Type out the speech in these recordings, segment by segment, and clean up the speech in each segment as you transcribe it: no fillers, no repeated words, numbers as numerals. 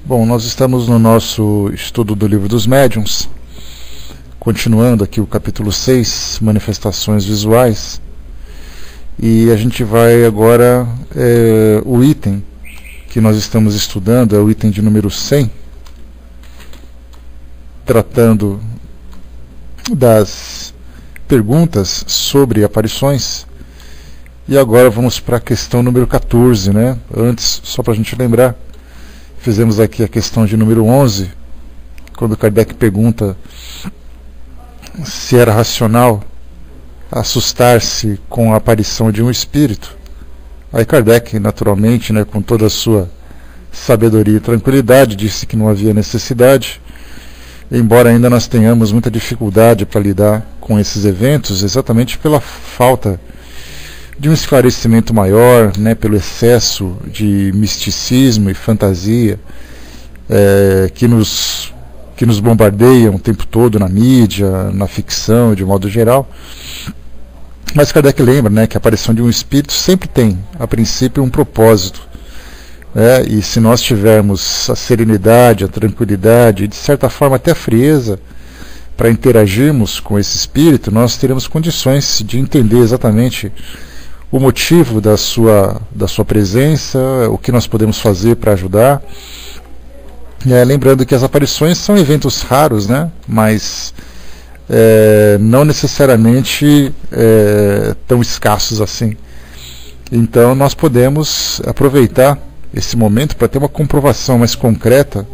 Bom, nós estamos no nosso estudo do Livro dos Médiuns, continuando aqui o capítulo 6, Manifestações Visuais, e a gente vai agora, o item que nós estamos estudando é o item de número 100, tratando das perguntas sobre aparições, e agora vamos para a questão número 14, né? Antes, só para a gente lembrar, fizemos aqui a questão de número 11, quando Kardec pergunta se era racional assustar-se com a aparição de um espírito. Aí Kardec, naturalmente, né, com toda a sua sabedoria e tranquilidade, disse que não havia necessidade, embora ainda nós tenhamos muita dificuldade para lidar com esses eventos, exatamente pela falta de um esclarecimento maior, né, pelo excesso de misticismo e fantasia que nos bombardeiam o tempo todo na mídia, na ficção, de modo geral. Mas Kardec lembra, né, que a aparição de um espírito sempre tem, a princípio, um propósito. E se nós tivermos a serenidade, a tranquilidade e, de certa forma, até a frieza para interagirmos com esse espírito, nós teremos condições de entender exatamente o motivo da sua presença, o que nós podemos fazer para ajudar. Lembrando que as aparições são eventos raros, né? Mas não necessariamente tão escassos assim. Então nós podemos aproveitar esse momento para ter uma comprovação mais concreta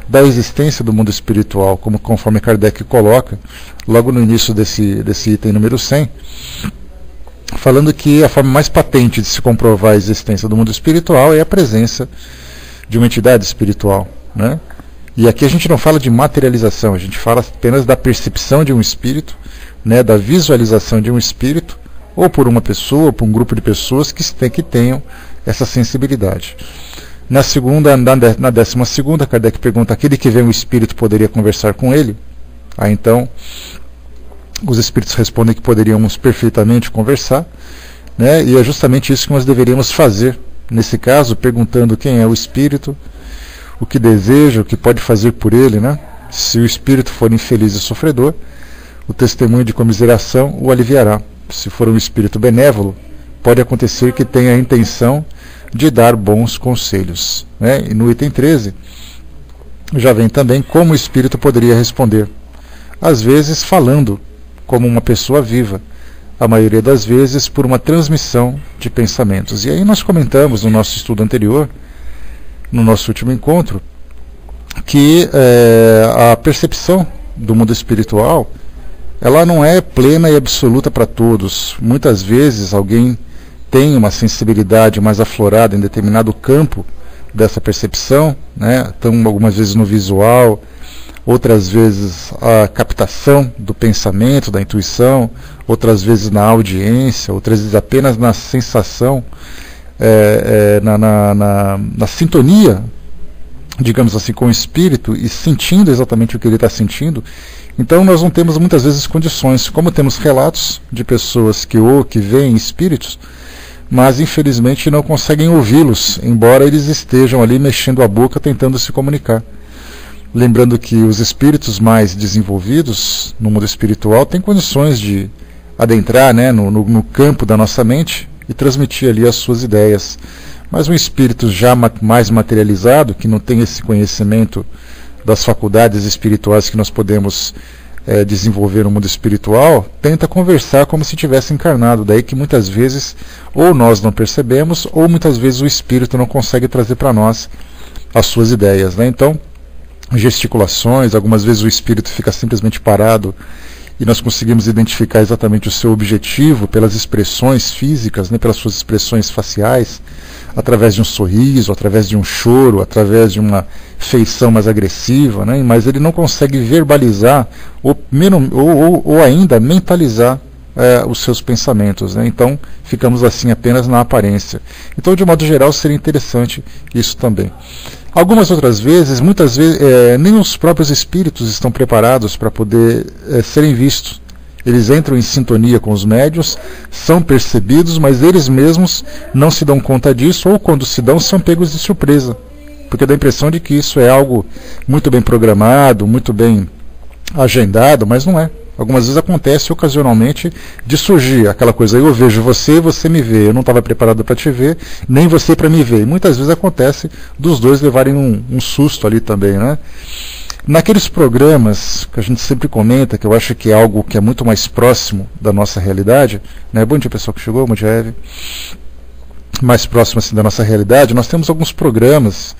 da existência do mundo espiritual, conforme Kardec coloca logo no início desse item número 100, falando que a forma mais patente de se comprovar a existência do mundo espiritual é a presença de uma entidade espiritual, né? E aqui a gente não fala de materialização, a gente fala apenas da percepção de um espírito, né, da visualização de um espírito, ou por uma pessoa, ou por um grupo de pessoas que tenham essa sensibilidade. Na 12ª, Kardec pergunta: aquele que vê um espírito poderia conversar com ele? Então os espíritos respondem que poderíamos perfeitamente conversar, né? E é justamente isso que nós deveríamos fazer nesse caso, perguntando quem é o espírito, o que deseja, o que pode fazer por ele, né? Se o espírito for infeliz e sofredor, o testemunho de comiseração o aliviará. Se for um espírito benévolo, pode acontecer que tenha a intenção de dar bons conselhos, né? E no item 13 já vem também como o espírito poderia responder, às vezes falando como uma pessoa viva, a maioria das vezes por uma transmissão de pensamentos. E aí nós comentamos no nosso estudo anterior, no nosso último encontro, que a percepção do mundo espiritual, ela não é plena e absoluta para todos. Muitas vezes alguém tem uma sensibilidade mais aflorada em determinado campo dessa percepção, né? Então, algumas vezes no visual, outras vezes a captação do pensamento, da intuição, outras vezes na audiência, outras vezes apenas na sensação, na sintonia, digamos assim, com o espírito e sentindo exatamente o que ele está sentindo. Então nós não temos muitas vezes condições, como temos relatos de pessoas que veem espíritos, mas infelizmente não conseguem ouvi-los, embora eles estejam ali mexendo a boca tentando se comunicar. Lembrando que os espíritos mais desenvolvidos no mundo espiritual têm condições de adentrar, né, no campo da nossa mente e transmitir ali as suas ideias. Mas um espírito já mais materializado, que não tem esse conhecimento das faculdades espirituais que nós podemos desenvolver no mundo espiritual, tenta conversar como se tivesse encarnado. Daí que muitas vezes ou nós não percebemos, ou muitas vezes o espírito não consegue trazer para nós as suas ideias, né? Então, gesticulações, algumas vezes o espírito fica simplesmente parado e nós conseguimos identificar exatamente o seu objetivo pelas expressões físicas, né, pelas suas expressões faciais, através de um sorriso, através de um choro, através de uma feição mais agressiva, né, mas ele não consegue verbalizar ou ainda mentalizar os seus pensamentos, né? Então ficamos assim apenas na aparência. Então, de modo geral, seria interessante isso também. Algumas outras vezes, muitas vezes, nem os próprios espíritos estão preparados para poder serem vistos. Eles entram em sintonia com os médiuns, são percebidos, mas eles mesmos não se dão conta disso, ou quando se dão, são pegos de surpresa porque dá a impressão de que isso é algo muito bem programado, muito bem agendado, mas não é. Algumas vezes acontece ocasionalmente de surgir aquela coisa, eu vejo você, você me vê, eu não estava preparado para te ver, nem você para me ver. E muitas vezes acontece dos dois levarem um susto ali também, né? Naqueles programas que a gente sempre comenta, que eu acho que é algo que é muito mais próximo da nossa realidade, né? Bom dia pessoal que chegou, bom dia Eve. Mais próximo assim, da nossa realidade, nós temos alguns programas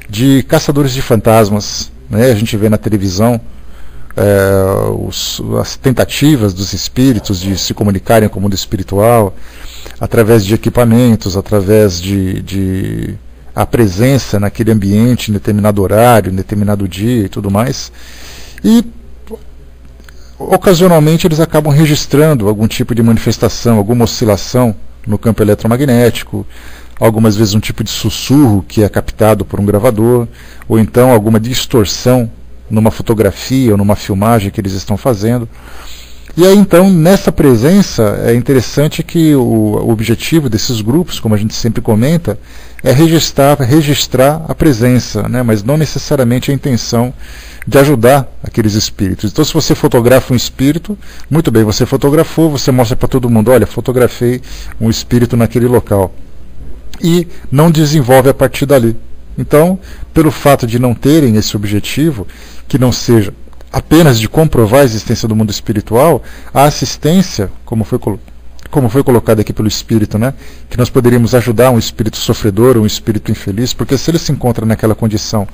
de caçadores de fantasmas, né? A gente vê na televisão as tentativas dos espíritos de se comunicarem com o mundo espiritual através de equipamentos, através de a presença naquele ambiente em determinado horário, em determinado dia e tudo mais. E ocasionalmente eles acabam registrando algum tipo de manifestação, alguma oscilação no campo eletromagnético, algumas vezes um tipo de sussurro que é captado por um gravador, ou então alguma distorção numa fotografia ou numa filmagem que eles estão fazendo. E aí então, nessa presença, é interessante que o objetivo desses grupos, como a gente sempre comenta, é registrar a presença, né? Mas não necessariamente a intenção de ajudar aqueles espíritos. Então, se você fotografa um espírito, muito bem, você fotografou, você mostra para todo mundo, olha, fotografei um espírito naquele local. E não desenvolve a partir dali. Então, pelo fato de não terem esse objetivo, que não seja apenas de comprovar a existência do mundo espiritual, a assistência, como foi colocado aqui pelo espírito, né, que nós poderíamos ajudar um espírito sofredor, um espírito infeliz, porque se ele se encontra naquela condição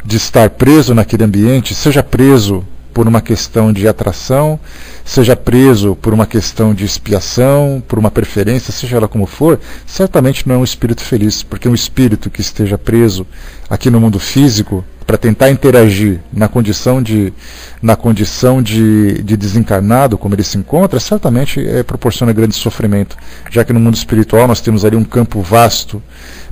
de estar preso naquele ambiente, seja preso por uma questão de atração, seja preso por uma questão de expiação, por uma preferência, seja ela como for, certamente não é um espírito feliz, porque um espírito que esteja preso aqui no mundo físico para tentar interagir na condição de desencarnado, como ele se encontra, certamente proporciona grande sofrimento, já que no mundo espiritual nós temos ali um campo vasto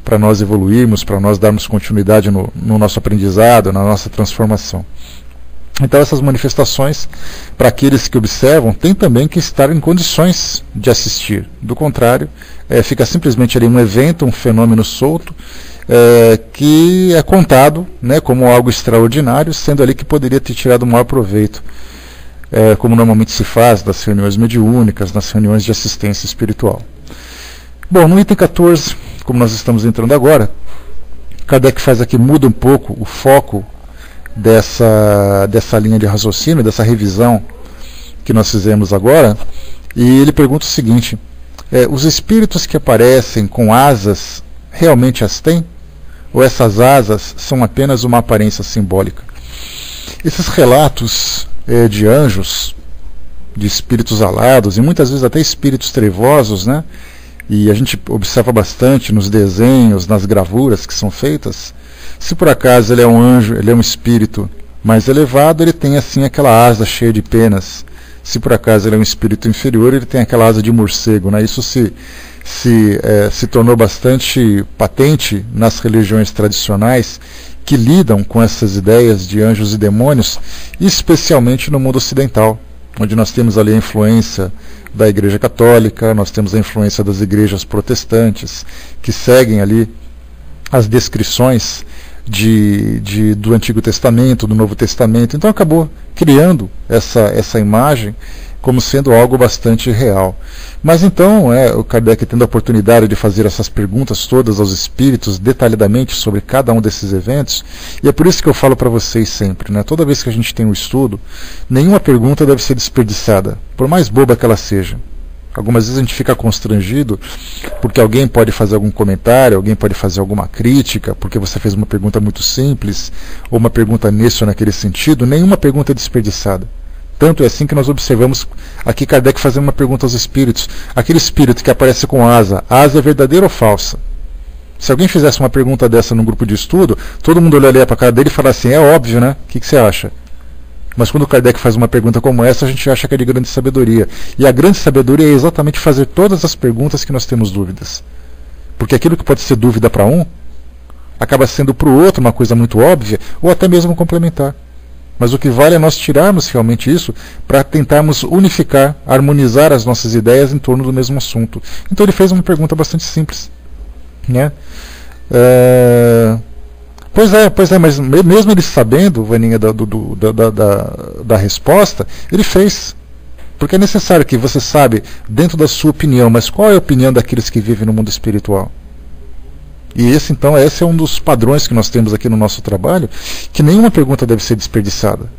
para nós evoluirmos, para nós darmos continuidade no nosso aprendizado, na nossa transformação. Então essas manifestações, para aqueles que observam, têm também que estar em condições de assistir. Do contrário, fica simplesmente ali um evento, um fenômeno solto, que é contado, né, como algo extraordinário, sendo ali que poderia ter tirado o maior proveito, como normalmente se faz nas reuniões mediúnicas, nas reuniões de assistência espiritual. Bom, no item 14, como nós estamos entrando agora, Kardec faz aqui, muda um pouco o foco dessa linha de raciocínio, dessa revisão que nós fizemos agora, e ele pergunta o seguinte: os espíritos que aparecem com asas realmente as têm? Ou essas asas são apenas uma aparência simbólica? Esses relatos de anjos, de espíritos alados, e muitas vezes até espíritos trevosos, né? E a gente observa bastante nos desenhos, nas gravuras que são feitas. Se por acaso ele é um anjo, ele é um espírito mais elevado, ele tem assim aquela asa cheia de penas. Se por acaso ele é um espírito inferior, ele tem aquela asa de morcego, né? Isso se tornou bastante patente nas religiões tradicionais que lidam com essas ideias de anjos e demônios, especialmente no mundo ocidental, onde nós temos ali a influência da Igreja Católica, nós temos a influência das igrejas protestantes, que seguem ali as descrições do Antigo Testamento, do Novo Testamento. Então acabou criando essa imagem como sendo algo bastante real. Mas então, o Kardec tendo a oportunidade de fazer essas perguntas todas aos espíritos, detalhadamente sobre cada um desses eventos, e é por isso que eu falo para vocês sempre, né, toda vez que a gente tem um estudo, nenhuma pergunta deve ser desperdiçada, por mais boba que ela seja. Algumas vezes a gente fica constrangido porque alguém pode fazer algum comentário, alguém pode fazer alguma crítica, porque você fez uma pergunta muito simples, ou uma pergunta nesse ou naquele sentido. Nenhuma pergunta é desperdiçada. Tanto é assim que nós observamos aqui Kardec fazendo uma pergunta aos espíritos. Aquele espírito que aparece com asa, a asa é verdadeira ou falsa? Se alguém fizesse uma pergunta dessa num grupo de estudo, todo mundo olharia para a cara dele e falaria assim, é óbvio, né? O que você acha? Mas quando o Kardec faz uma pergunta como essa, a gente acha que é de grande sabedoria. E a grande sabedoria é exatamente fazer todas as perguntas que nós temos dúvidas. Porque aquilo que pode ser dúvida para um, acaba sendo para o outro uma coisa muito óbvia, ou até mesmo complementar. Mas o que vale é nós tirarmos realmente isso para tentarmos unificar, harmonizar as nossas ideias em torno do mesmo assunto. Então ele fez uma pergunta bastante simples, né? Pois é, mas mesmo ele sabendo, Vaninha, da resposta, ele fez. Porque é necessário que você sabe, dentro da sua opinião, mas qual é a opinião daqueles que vivem no mundo espiritual? E esse é um dos padrões que nós temos aqui no nosso trabalho, que nenhuma pergunta deve ser desperdiçada.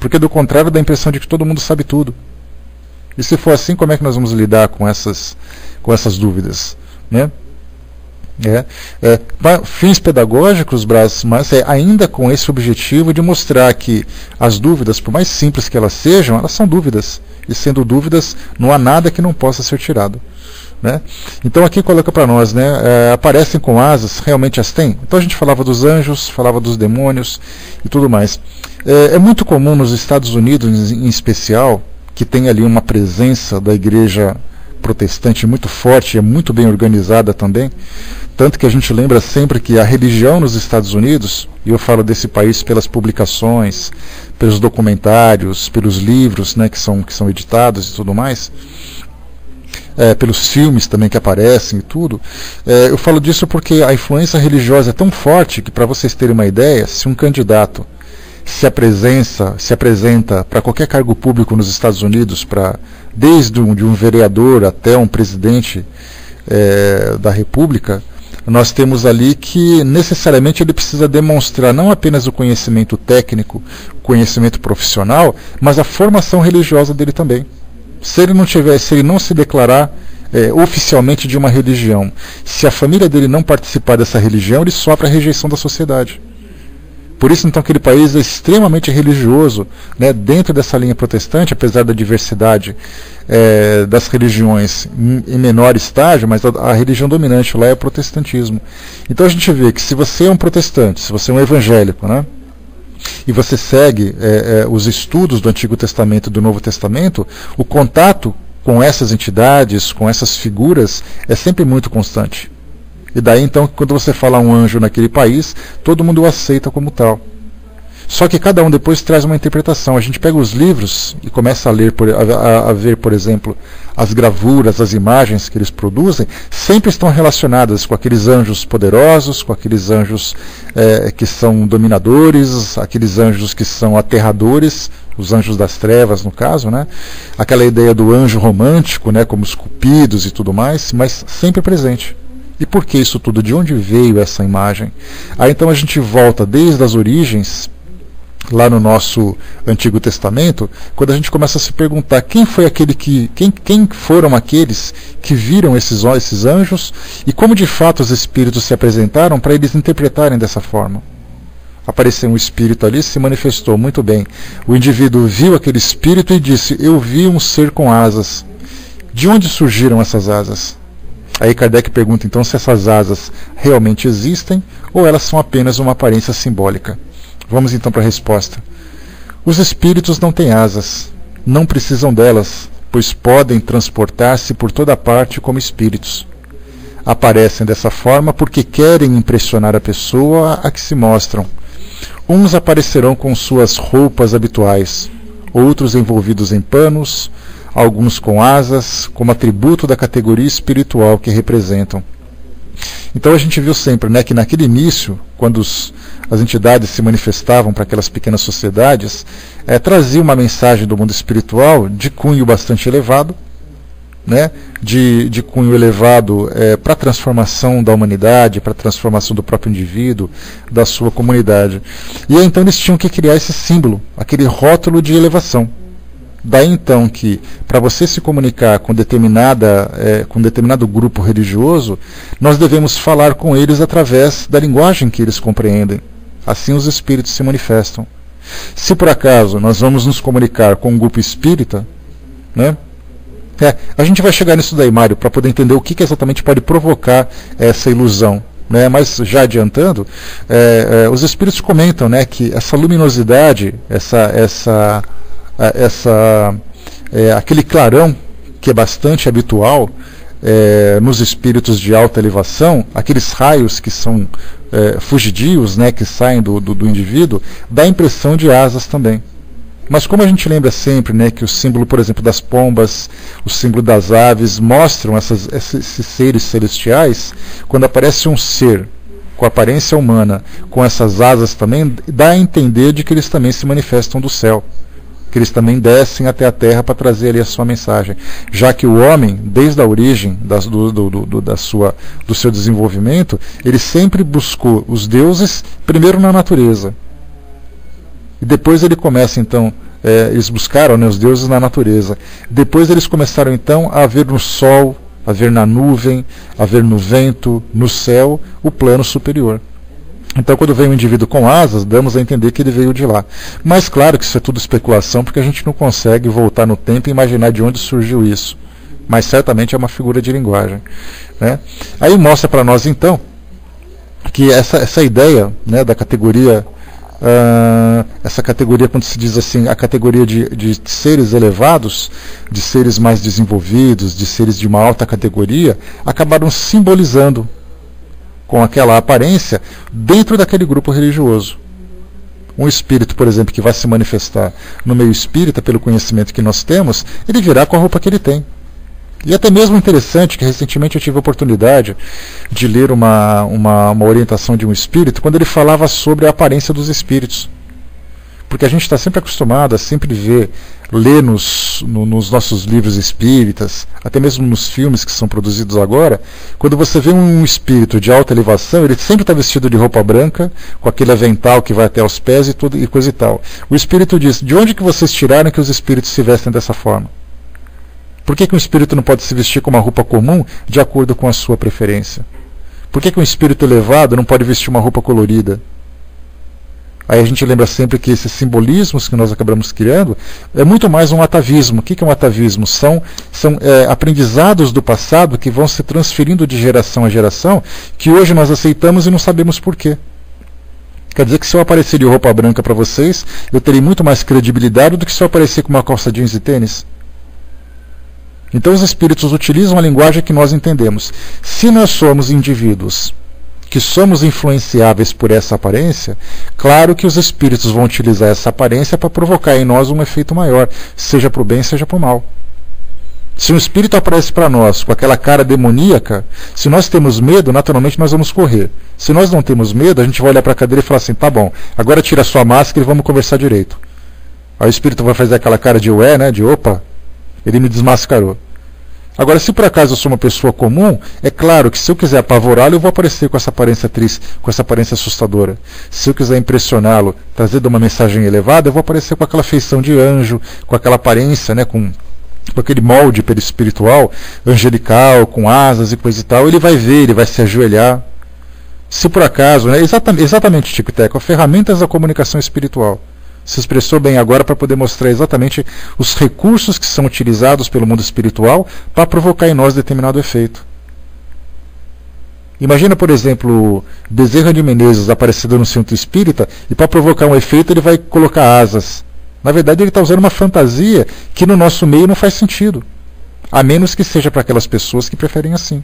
Porque do contrário dá a impressão de que todo mundo sabe tudo. E se for assim, como é que nós vamos lidar com essas dúvidas? Né? Fins pedagógicos, Brás, mas ainda com esse objetivo de mostrar que as dúvidas, por mais simples que elas sejam, elas são dúvidas. E sendo dúvidas, não há nada que não possa ser tirado. Né? Então aqui coloca para nós, né, aparecem com asas, realmente as têm? Então a gente falava dos anjos, falava dos demônios e tudo mais. É muito comum nos Estados Unidos, em especial, que tem ali uma presença da igreja protestante muito forte, é muito bem organizada também, tanto que a gente lembra sempre que a religião nos Estados Unidos, e eu falo desse país pelas publicações, pelos documentários, pelos livros, né, que são editados e tudo mais, pelos filmes também que aparecem e tudo, eu falo disso porque a influência religiosa é tão forte que, para vocês terem uma ideia, se um candidato se apresenta para qualquer cargo público nos Estados Unidos, desde um vereador até um presidente da República, nós temos ali que necessariamente ele precisa demonstrar não apenas o conhecimento técnico, o conhecimento profissional, mas a formação religiosa dele também. Se ele não se declarar oficialmente de uma religião, se a família dele não participar dessa religião, ele sofre a rejeição da sociedade. Por isso, então, aquele país é extremamente religioso, né, dentro dessa linha protestante, apesar da diversidade das religiões em menor estágio, mas a religião dominante lá é o protestantismo. Então a gente vê que se você é um protestante, se você é um evangélico, né, e você segue os estudos do Antigo Testamento e do Novo Testamento, o contato com essas entidades, com essas figuras, é sempre muito constante. E daí então, quando você fala um anjo naquele país, todo mundo o aceita como tal. Só que cada um depois traz uma interpretação. A gente pega os livros e começa a ler, a ver, por exemplo, as gravuras, as imagens que eles produzem, sempre estão relacionadas com aqueles anjos poderosos, com aqueles anjos que são dominadores, aqueles anjos que são aterradores, os anjos das trevas, no caso, né? Aquela ideia do anjo romântico, né, como os cupidos e tudo mais, mas sempre presente. E por que isso tudo? De onde veio essa imagem? Aí então a gente volta desde as origens, lá no nosso Antigo Testamento, quando a gente começa a se perguntar quem foram aqueles que viram esses anjos e como de fato os espíritos se apresentaram para eles interpretarem dessa forma. Apareceu um espírito ali, se manifestou, muito bem. O indivíduo viu aquele espírito e disse: eu vi um ser com asas. De onde surgiram essas asas? Aí Kardec pergunta então se essas asas realmente existem ou elas são apenas uma aparência simbólica. Vamos então para a resposta. Os espíritos não têm asas, não precisam delas, pois podem transportar-se por toda parte como espíritos. Aparecem dessa forma porque querem impressionar a pessoa a que se mostram. Uns aparecerão com suas roupas habituais, outros envolvidos em panos, alguns com asas, como atributo da categoria espiritual que representam. Então a gente viu sempre, né, que naquele início, quando as entidades se manifestavam para aquelas pequenas sociedades, trazia uma mensagem do mundo espiritual de cunho bastante elevado, né, de cunho elevado para a transformação da humanidade, para a transformação do próprio indivíduo, da sua comunidade. E aí, então eles tinham que criar esse símbolo, aquele rótulo de elevação. Daí então que, para você se comunicar com determinado grupo religioso, nós devemos falar com eles através da linguagem que eles compreendem. Assim os espíritos se manifestam. Se por acaso nós vamos nos comunicar com um grupo espírita, né, a gente vai chegar nisso daí, Mário, para poder entender o que exatamente pode provocar essa ilusão. Né? Mas já adiantando, os espíritos comentam, né, que essa luminosidade, aquele clarão que é bastante habitual nos espíritos de alta elevação, aqueles raios que são fugidios, né, que saem do indivíduo, dá a impressão de asas também. Mas como a gente lembra sempre, né, que o símbolo, por exemplo, das pombas, o símbolo das aves, mostram esses seres celestiais, quando aparece um ser com a aparência humana, com essas asas também, dá a entender de que eles também se manifestam do céu, que eles também descem até a terra para trazer ali a sua mensagem, já que o homem, desde a origem do seu desenvolvimento, ele sempre buscou os deuses primeiro na natureza, e depois ele começa então, eles buscaram, né, os deuses na natureza, depois eles começaram então a ver no sol, a ver na nuvem, a ver no vento, no céu, o plano superior. Então, quando vem um indivíduo com asas, damos a entender que ele veio de lá. Mas, claro que isso é tudo especulação, porque a gente não consegue voltar no tempo e imaginar de onde surgiu isso. Mas, certamente, é uma figura de linguagem, né? Aí mostra para nós, então, que essa ideia, né, da categoria, essa categoria, quando se diz assim, a categoria de seres elevados, de seres mais desenvolvidos, de seres de uma alta categoria, acabaram simbolizando com aquela aparência dentro daquele grupo religioso. Um espírito, por exemplo, que vai se manifestar no meio espírita, pelo conhecimento que nós temos, ele virá com a roupa que ele tem. E até mesmo interessante que recentemente eu tive a oportunidade de ler uma orientação de um espírito, quando ele falava sobre a aparência dos espíritos. Porque a gente está sempre acostumado a sempre ler nos nossos livros espíritas, até mesmo nos filmes que são produzidos agora, quando você vê um espírito de alta elevação, ele sempre está vestido de roupa branca, com aquele avental que vai até os pés e tudo, e coisa e tal. O espírito diz: de onde que vocês tiraram que os espíritos se vestem dessa forma? Por que um espírito não pode se vestir com uma roupa comum de acordo com a sua preferência? Por que um espírito elevado não pode vestir uma roupa colorida? Aí a gente lembra sempre que esses simbolismos que nós acabamos criando é muito mais um atavismo. O que é um atavismo? São aprendizados do passado que vão se transferindo de geração a geração, que hoje nós aceitamos e não sabemos por quê. Quer dizer que se eu aparecer de roupa branca para vocês, eu terei muito mais credibilidade do que se eu aparecer com uma calça jeans e tênis. Então os espíritos utilizam a linguagem que nós entendemos. Se nós somos indivíduos que somos influenciáveis por essa aparência, claro que os espíritos vão utilizar essa aparência para provocar em nós um efeito maior, seja para o bem, seja para o mal. Se um espírito aparece para nós com aquela cara demoníaca, se nós temos medo, naturalmente nós vamos correr. Se nós não temos medo, a gente vai olhar para a cadeira e falar assim: tá bom, agora tira a sua máscara e vamos conversar direito. Aí o espírito vai fazer aquela cara de ué, né, de opa, ele me desmascarou. Agora, se por acaso eu sou uma pessoa comum, é claro que se eu quiser apavorá-lo, eu vou aparecer com essa aparência triste, com essa aparência assustadora. Se eu quiser impressioná-lo, trazendo uma mensagem elevada, eu vou aparecer com aquela feição de anjo, com aquela aparência, né, com aquele molde perispiritual, angelical, com asas e coisa e tal. Ele vai ver, ele vai se ajoelhar. Se por acaso, né, exatamente, Tico e Teco, ferramentas da comunicação espiritual. Se expressou bem agora para poder mostrar exatamente os recursos que são utilizados pelo mundo espiritual para provocar em nós determinado efeito. Imagina, por exemplo, Bezerra de Menezes aparecendo no centro espírita e para provocar um efeito ele vai colocar asas. Na verdade ele está usando uma fantasia que no nosso meio não faz sentido, a menos que seja para aquelas pessoas que preferem assim.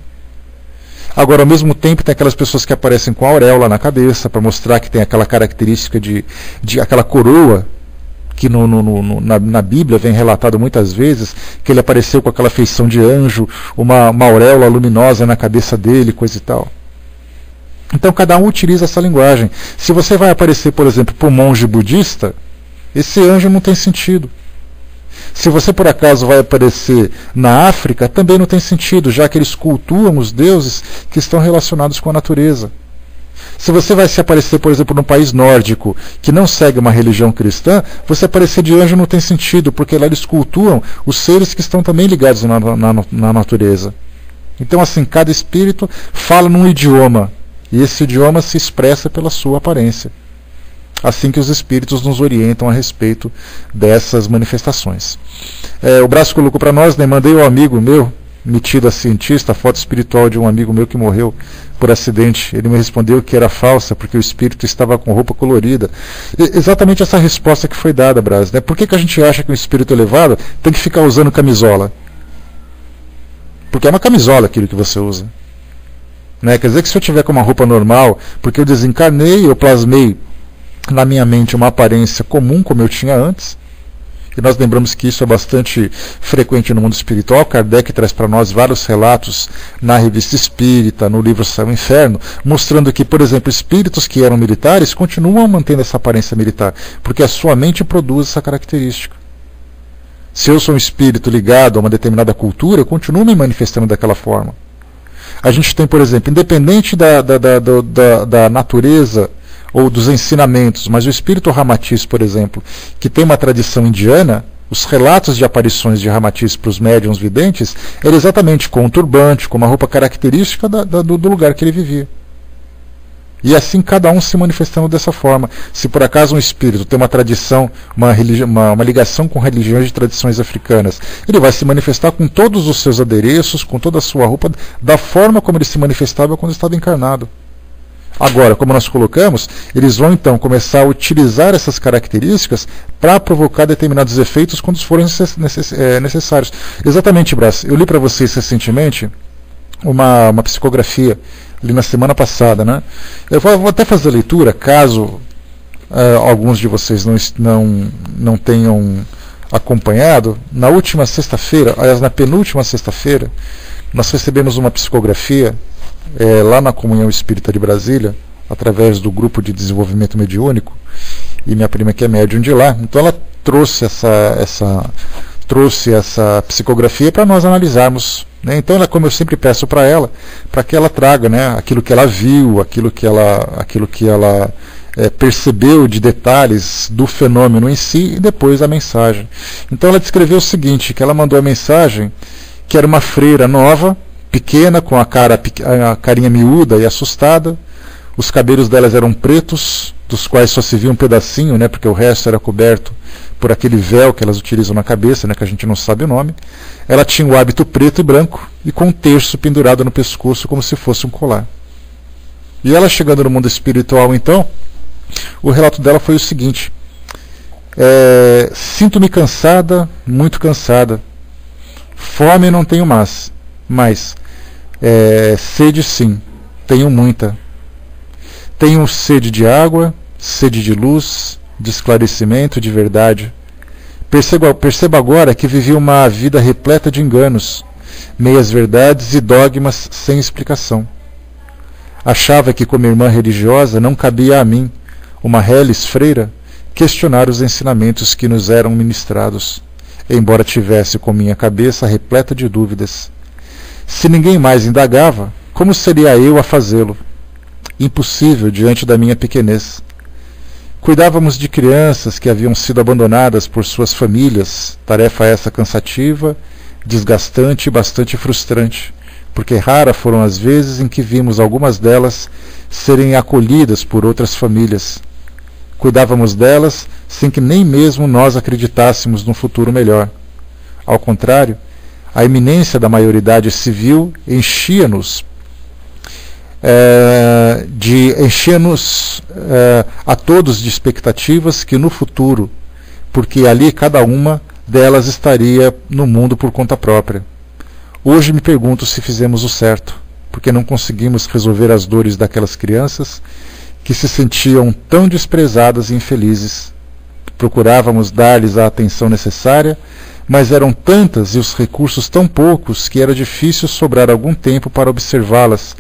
Agora, ao mesmo tempo, tem aquelas pessoas que aparecem com a auréola na cabeça, para mostrar que tem aquela característica de aquela coroa, que na Bíblia vem relatado muitas vezes, que ele apareceu com aquela feição de anjo, uma auréola luminosa na cabeça dele, coisa e tal. Então, cada um utiliza essa linguagem. Se você vai aparecer, por exemplo, para um monge budista, esse anjo não tem sentido. Se você por acaso vai aparecer na África, também não tem sentido, já que eles cultuam os deuses que estão relacionados com a natureza. Se você vai se aparecer, por exemplo, num país nórdico que não segue uma religião cristã, você aparecer de anjo não tem sentido, porque lá eles cultuam os seres que estão também ligados na natureza. Então, assim, cada espírito fala num idioma, e esse idioma se expressa pela sua aparência. Assim que os espíritos nos orientam a respeito dessas manifestações. O Braço colocou para nós, né, mandei um amigo meu, metido a cientista, a foto espiritual de um amigo meu que morreu por acidente. Ele me respondeu que era falsa, porque o espírito estava com roupa colorida. Exatamente essa resposta que foi dada, Brás, né? Por que a gente acha que um espírito elevado tem que ficar usando camisola? Porque é uma camisola aquilo que você usa. Né? Quer dizer que se eu tiver com uma roupa normal, porque eu desencarnei, eu plasmei na minha mente uma aparência comum, como eu tinha antes, e nós lembramos que isso é bastante frequente no mundo espiritual. Kardec traz para nós vários relatos na Revista Espírita, no livro Céu e Inferno, mostrando que, por exemplo, espíritos que eram militares continuam mantendo essa aparência militar, porque a sua mente produz essa característica. Se eu sou um espírito ligado a uma determinada cultura, eu continuo me manifestando daquela forma. A gente tem, por exemplo, independente da natureza ou dos ensinamentos, mas o espírito Ramatiz, por exemplo, que tem uma tradição indiana, os relatos de aparições de Ramatiz para os médiuns videntes era exatamente com um turbante, com uma roupa característica do lugar que ele vivia. E assim cada um se manifestando dessa forma. Se por acaso um espírito tem uma tradição, uma ligação com religiões de tradições africanas, ele vai se manifestar com todos os seus adereços, com toda a sua roupa, da forma como ele se manifestava quando estava encarnado. Agora, como nós colocamos, eles vão então começar a utilizar essas características para provocar determinados efeitos quando forem necessários. Exatamente, Brás. Eu li para vocês recentemente uma psicografia, li na semana passada, né? Eu vou até fazer a leitura, caso alguns de vocês não tenham acompanhado. Na última sexta-feira, aliás, na penúltima sexta-feira, nós recebemos uma psicografia lá na Comunhão Espírita de Brasília, através do Grupo de Desenvolvimento Mediúnico, e minha prima que é médium de lá, então ela trouxe essa psicografia para nós analisarmos, né? Então, como eu sempre peço para ela, para que ela traga, né, aquilo que ela viu, aquilo que ela percebeu de detalhes do fenômeno em si, e depois a mensagem. Então ela descreveu o seguinte, que ela mandou a mensagem que era uma freira nova, pequena, com a carinha miúda e assustada. Os cabelos delas eram pretos, dos quais só se via um pedacinho, né, porque o resto era coberto por aquele véu que elas utilizam na cabeça, né, que a gente não sabe o nome. Ela tinha o hábito preto e branco e com um terço pendurado no pescoço como se fosse um colar. E ela, chegando no mundo espiritual, então, o relato dela foi o seguinte: sinto-me cansada, muito cansada. Fome não tenho mais, sede sim, tenho muita. Tenho sede de água, sede de luz, de esclarecimento, de verdade. Percebo agora que vivi uma vida repleta de enganos, meias verdades e dogmas sem explicação. Achava que, como irmã religiosa, não cabia a mim, uma reles freira, questionar os ensinamentos que nos eram ministrados, embora tivesse com minha cabeça repleta de dúvidas. Se ninguém mais indagava, como seria eu a fazê-lo? Impossível diante da minha pequenez. Cuidávamos de crianças que haviam sido abandonadas por suas famílias, tarefa essa cansativa, desgastante e bastante frustrante, porque raras foram as vezes em que vimos algumas delas serem acolhidas por outras famílias. Cuidávamos delas sem que nem mesmo nós acreditássemos num futuro melhor. Ao contrário, a iminência da maioridade civil enchia-nos a todos de expectativas que no futuro, porque ali cada uma delas estaria no mundo por conta própria. Hoje me pergunto se fizemos o certo, porque não conseguimos resolver as dores daquelas crianças que se sentiam tão desprezadas e infelizes. Procurávamos dar-lhes a atenção necessária, mas eram tantas e os recursos tão poucos que era difícil sobrar algum tempo para observá-las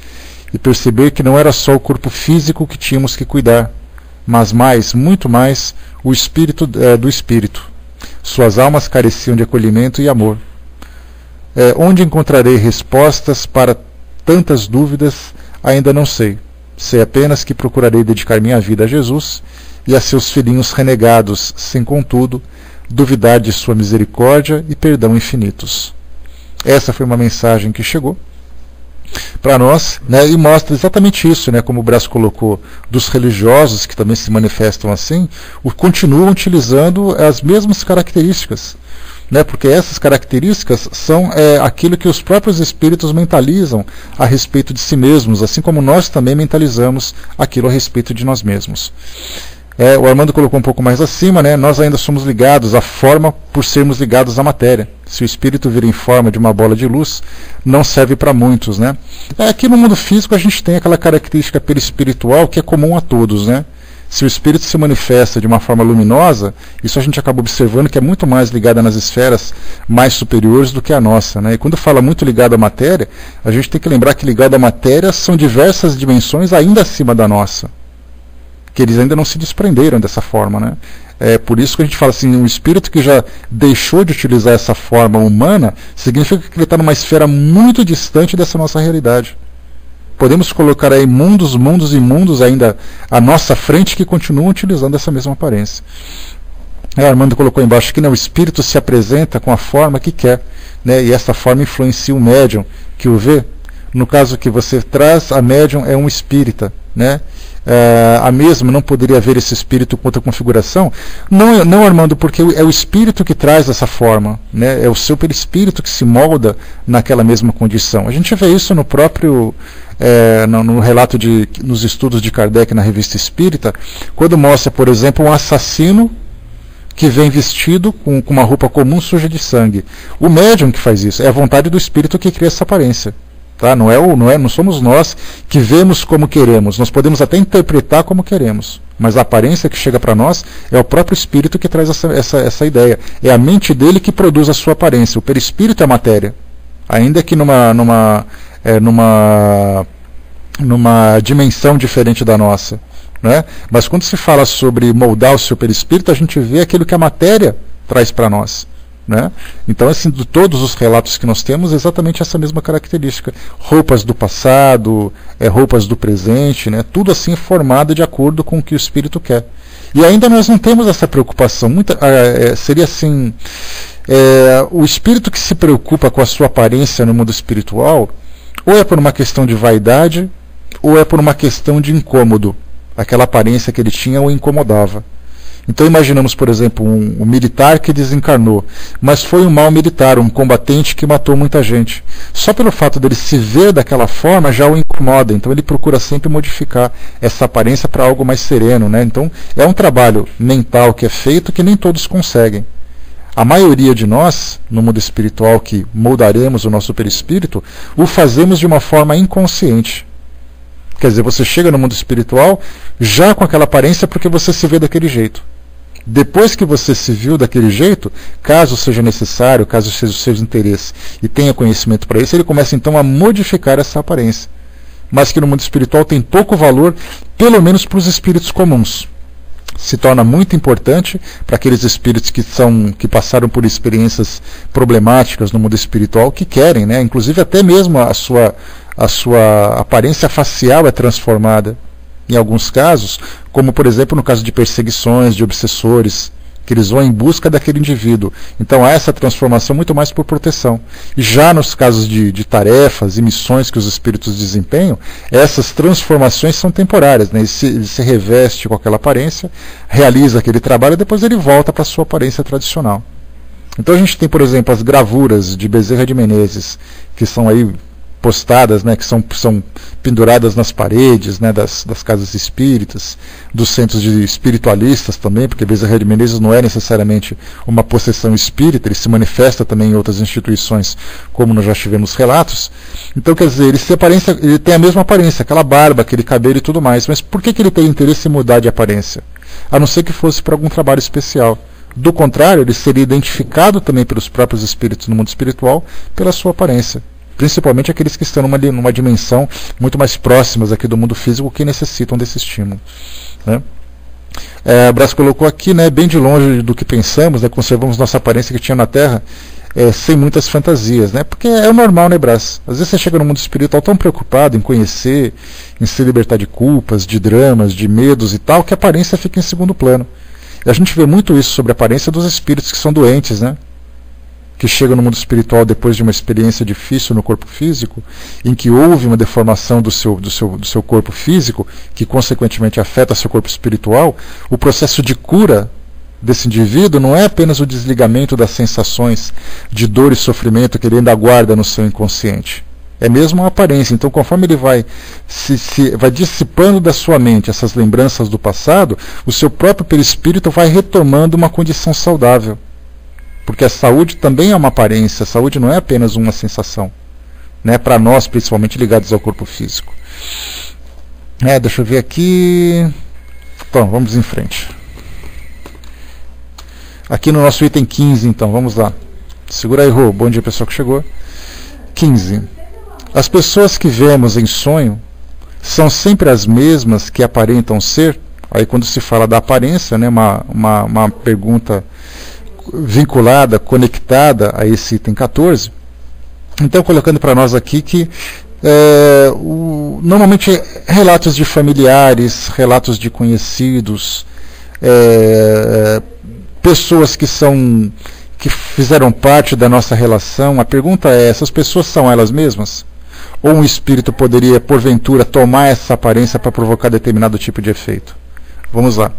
e perceber que não era só o corpo físico que tínhamos que cuidar, mas mais, muito mais, o espírito do espírito. Suas almas careciam de acolhimento e amor. Onde encontrarei respostas para tantas dúvidas, ainda não sei. Sei apenas que procurarei dedicar minha vida a Jesus e a seus filhinhos renegados, sem, contudo, duvidar de sua misericórdia e perdão infinitos. Essa foi uma mensagem que chegou para nós, né, e mostra exatamente isso, né, como o Brás colocou, dos religiosos que também se manifestam assim, continuam utilizando as mesmas características, né, porque essas características são aquilo que os próprios espíritos mentalizam a respeito de si mesmos, assim como nós também mentalizamos aquilo a respeito de nós mesmos. O Armando colocou um pouco mais acima, né, nós ainda somos ligados à forma por sermos ligados à matéria. Se o espírito vir em forma de uma bola de luz, não serve para muitos, né? Aqui no mundo físico a gente tem aquela característica perispiritual que é comum a todos, né? Se o espírito se manifesta de uma forma luminosa, isso a gente acaba observando que é muito mais ligado nas esferas mais superiores do que a nossa, né? E quando fala muito ligado à matéria, a gente tem que lembrar que ligado à matéria são diversas dimensões ainda acima da nossa, que eles ainda não se desprenderam dessa forma, né? É por isso que a gente fala assim, um espírito que já deixou de utilizar essa forma humana, significa que ele está numa esfera muito distante dessa nossa realidade. Podemos colocar aí mundos e mundos ainda à nossa frente que continuam utilizando essa mesma aparência. Armando colocou embaixo que, né, o espírito se apresenta com a forma que quer, né, e essa forma influencia o médium que o vê. No caso que você traz, a médium é um espírita, né? A mesma não poderia ver esse espírito com outra configuração? Não, Armando, porque é o espírito que traz essa forma, né? É o seu perispírito que se molda naquela mesma condição. A gente vê isso no próprio no relato nos estudos de Kardec na Revista Espírita, quando mostra, por exemplo, um assassino que vem vestido com uma roupa comum suja de sangue. O médium que faz isso, é a vontade do espírito que cria essa aparência. Tá? Não somos nós que vemos como queremos. Nós podemos até interpretar como queremos, mas a aparência que chega para nós é o próprio espírito que traz essa ideia. É a mente dele que produz a sua aparência. O perispírito é a matéria, ainda que numa dimensão diferente da nossa, né? Mas quando se fala sobre moldar o seu perispírito, a gente vê aquilo que a matéria traz para nós, né? Então, assim, de todos os relatos que nós temos, exatamente essa mesma característica. Roupas do passado, roupas do presente, né? Tudo assim formado de acordo com o que o espírito quer. E ainda nós não temos essa preocupação. Seria assim, o espírito que se preocupa com a sua aparência no mundo espiritual, ou é por uma questão de vaidade, ou é por uma questão de incômodo. Aquela aparência que ele tinha o incomodava. Então imaginamos, por exemplo, um militar que desencarnou, mas foi um mau militar, um combatente que matou muita gente. Só pelo fato dele se ver daquela forma já o incomoda, então ele procura sempre modificar essa aparência para algo mais sereno, né? Então é um trabalho mental que é feito que nem todos conseguem. A maioria de nós, no mundo espiritual, que moldaremos o nosso perispírito, o fazemos de uma forma inconsciente. Quer dizer, você chega no mundo espiritual já com aquela aparência porque você se vê daquele jeito. Depois que você se viu daquele jeito, caso seja necessário, caso seja o seu interesse e tenha conhecimento para isso, ele começa então a modificar essa aparência. Mas que no mundo espiritual tem pouco valor, pelo menos para os espíritos comuns. Se torna muito importante para aqueles espíritos que passaram por experiências problemáticas no mundo espiritual, que querem, né? Inclusive até mesmo a sua aparência facial é transformada em alguns casos, como por exemplo no caso de perseguições, de obsessores, que eles vão em busca daquele indivíduo. Então há essa transformação muito mais por proteção. E já nos casos de tarefas e missões que os espíritos desempenham, essas transformações são temporárias, né? Ele se reveste com aquela aparência, realiza aquele trabalho e depois ele volta para a sua aparência tradicional. Então a gente tem, por exemplo, as gravuras de Bezerra de Menezes, que são aí postadas, né, que são penduradas nas paredes, né, das casas espíritas, dos centros de espiritualistas também, porque Bezerra de Menezes não é necessariamente uma possessão espírita, ele se manifesta também em outras instituições, como nós já tivemos relatos. Então, quer dizer, ele tem a mesma aparência, aquela barba, aquele cabelo e tudo mais, mas por que ele tem interesse em mudar de aparência? A não ser que fosse para algum trabalho especial. Do contrário, ele seria identificado também pelos próprios espíritos no mundo espiritual pela sua aparência. Principalmente aqueles que estão numa dimensão muito mais próximas aqui do mundo físico, que necessitam desse estímulo, né? Brás colocou aqui, né, bem de longe do que pensamos, né, conservamos nossa aparência que tinha na Terra, sem muitas fantasias, né? Porque é o normal, né, Brás? Às vezes você chega no mundo espiritual tão preocupado em conhecer, em se libertar de culpas, de dramas, de medos e tal, que a aparência fica em segundo plano. E a gente vê muito isso sobre a aparência dos espíritos que são doentes, né? Que chegam no mundo espiritual depois de uma experiência difícil no corpo físico, em que houve uma deformação do seu corpo físico, que consequentemente afeta seu corpo espiritual. O processo de cura desse indivíduo não é apenas o desligamento das sensações de dor e sofrimento que ele ainda guarda no seu inconsciente. É mesmo a aparência. Então, conforme ele vai dissipando da sua mente essas lembranças do passado, o seu próprio perispírito vai retomando uma condição saudável. Porque a saúde também é uma aparência, a saúde não é apenas uma sensação, né? Para nós, principalmente ligados ao corpo físico. Deixa eu ver aqui. Então, vamos em frente. Aqui no nosso item 15, então, vamos lá. Segura aí, Rô. Bom dia, pessoal que chegou. 15. As pessoas que vemos em sonho são sempre as mesmas que aparentam ser? Aí quando se fala da aparência, né, uma pergunta vinculada, conectada a esse item 14. Então, colocando para nós aqui que normalmente relatos de familiares, relatos de conhecidos, pessoas que fizeram parte da nossa relação, a pergunta é, essas pessoas são elas mesmas? Ou um espírito poderia, porventura, tomar essa aparência para provocar determinado tipo de efeito? Vamos lá.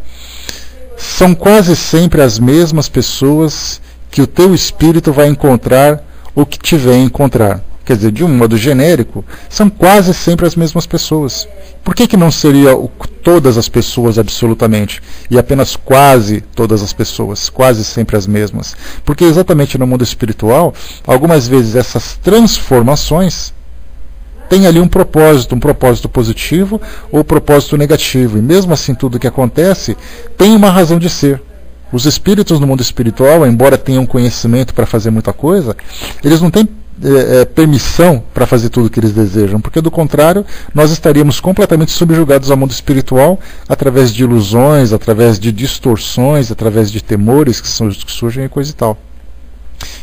São quase sempre as mesmas pessoas que o teu espírito vai encontrar ou que te vem encontrar. Quer dizer, de um modo genérico, são quase sempre as mesmas pessoas. Por que não seria todas as pessoas absolutamente? E apenas quase todas as pessoas, quase sempre as mesmas? Porque exatamente no mundo espiritual, algumas vezes essas transformações têm ali um propósito positivo ou propósito negativo. E mesmo assim tudo que acontece tem uma razão de ser. Os espíritos no mundo espiritual, embora tenham conhecimento para fazer muita coisa, eles não têm permissão para fazer tudo o que eles desejam, porque do contrário nós estaríamos completamente subjugados ao mundo espiritual através de ilusões, através de distorções, através de temores que surgem e coisa e tal.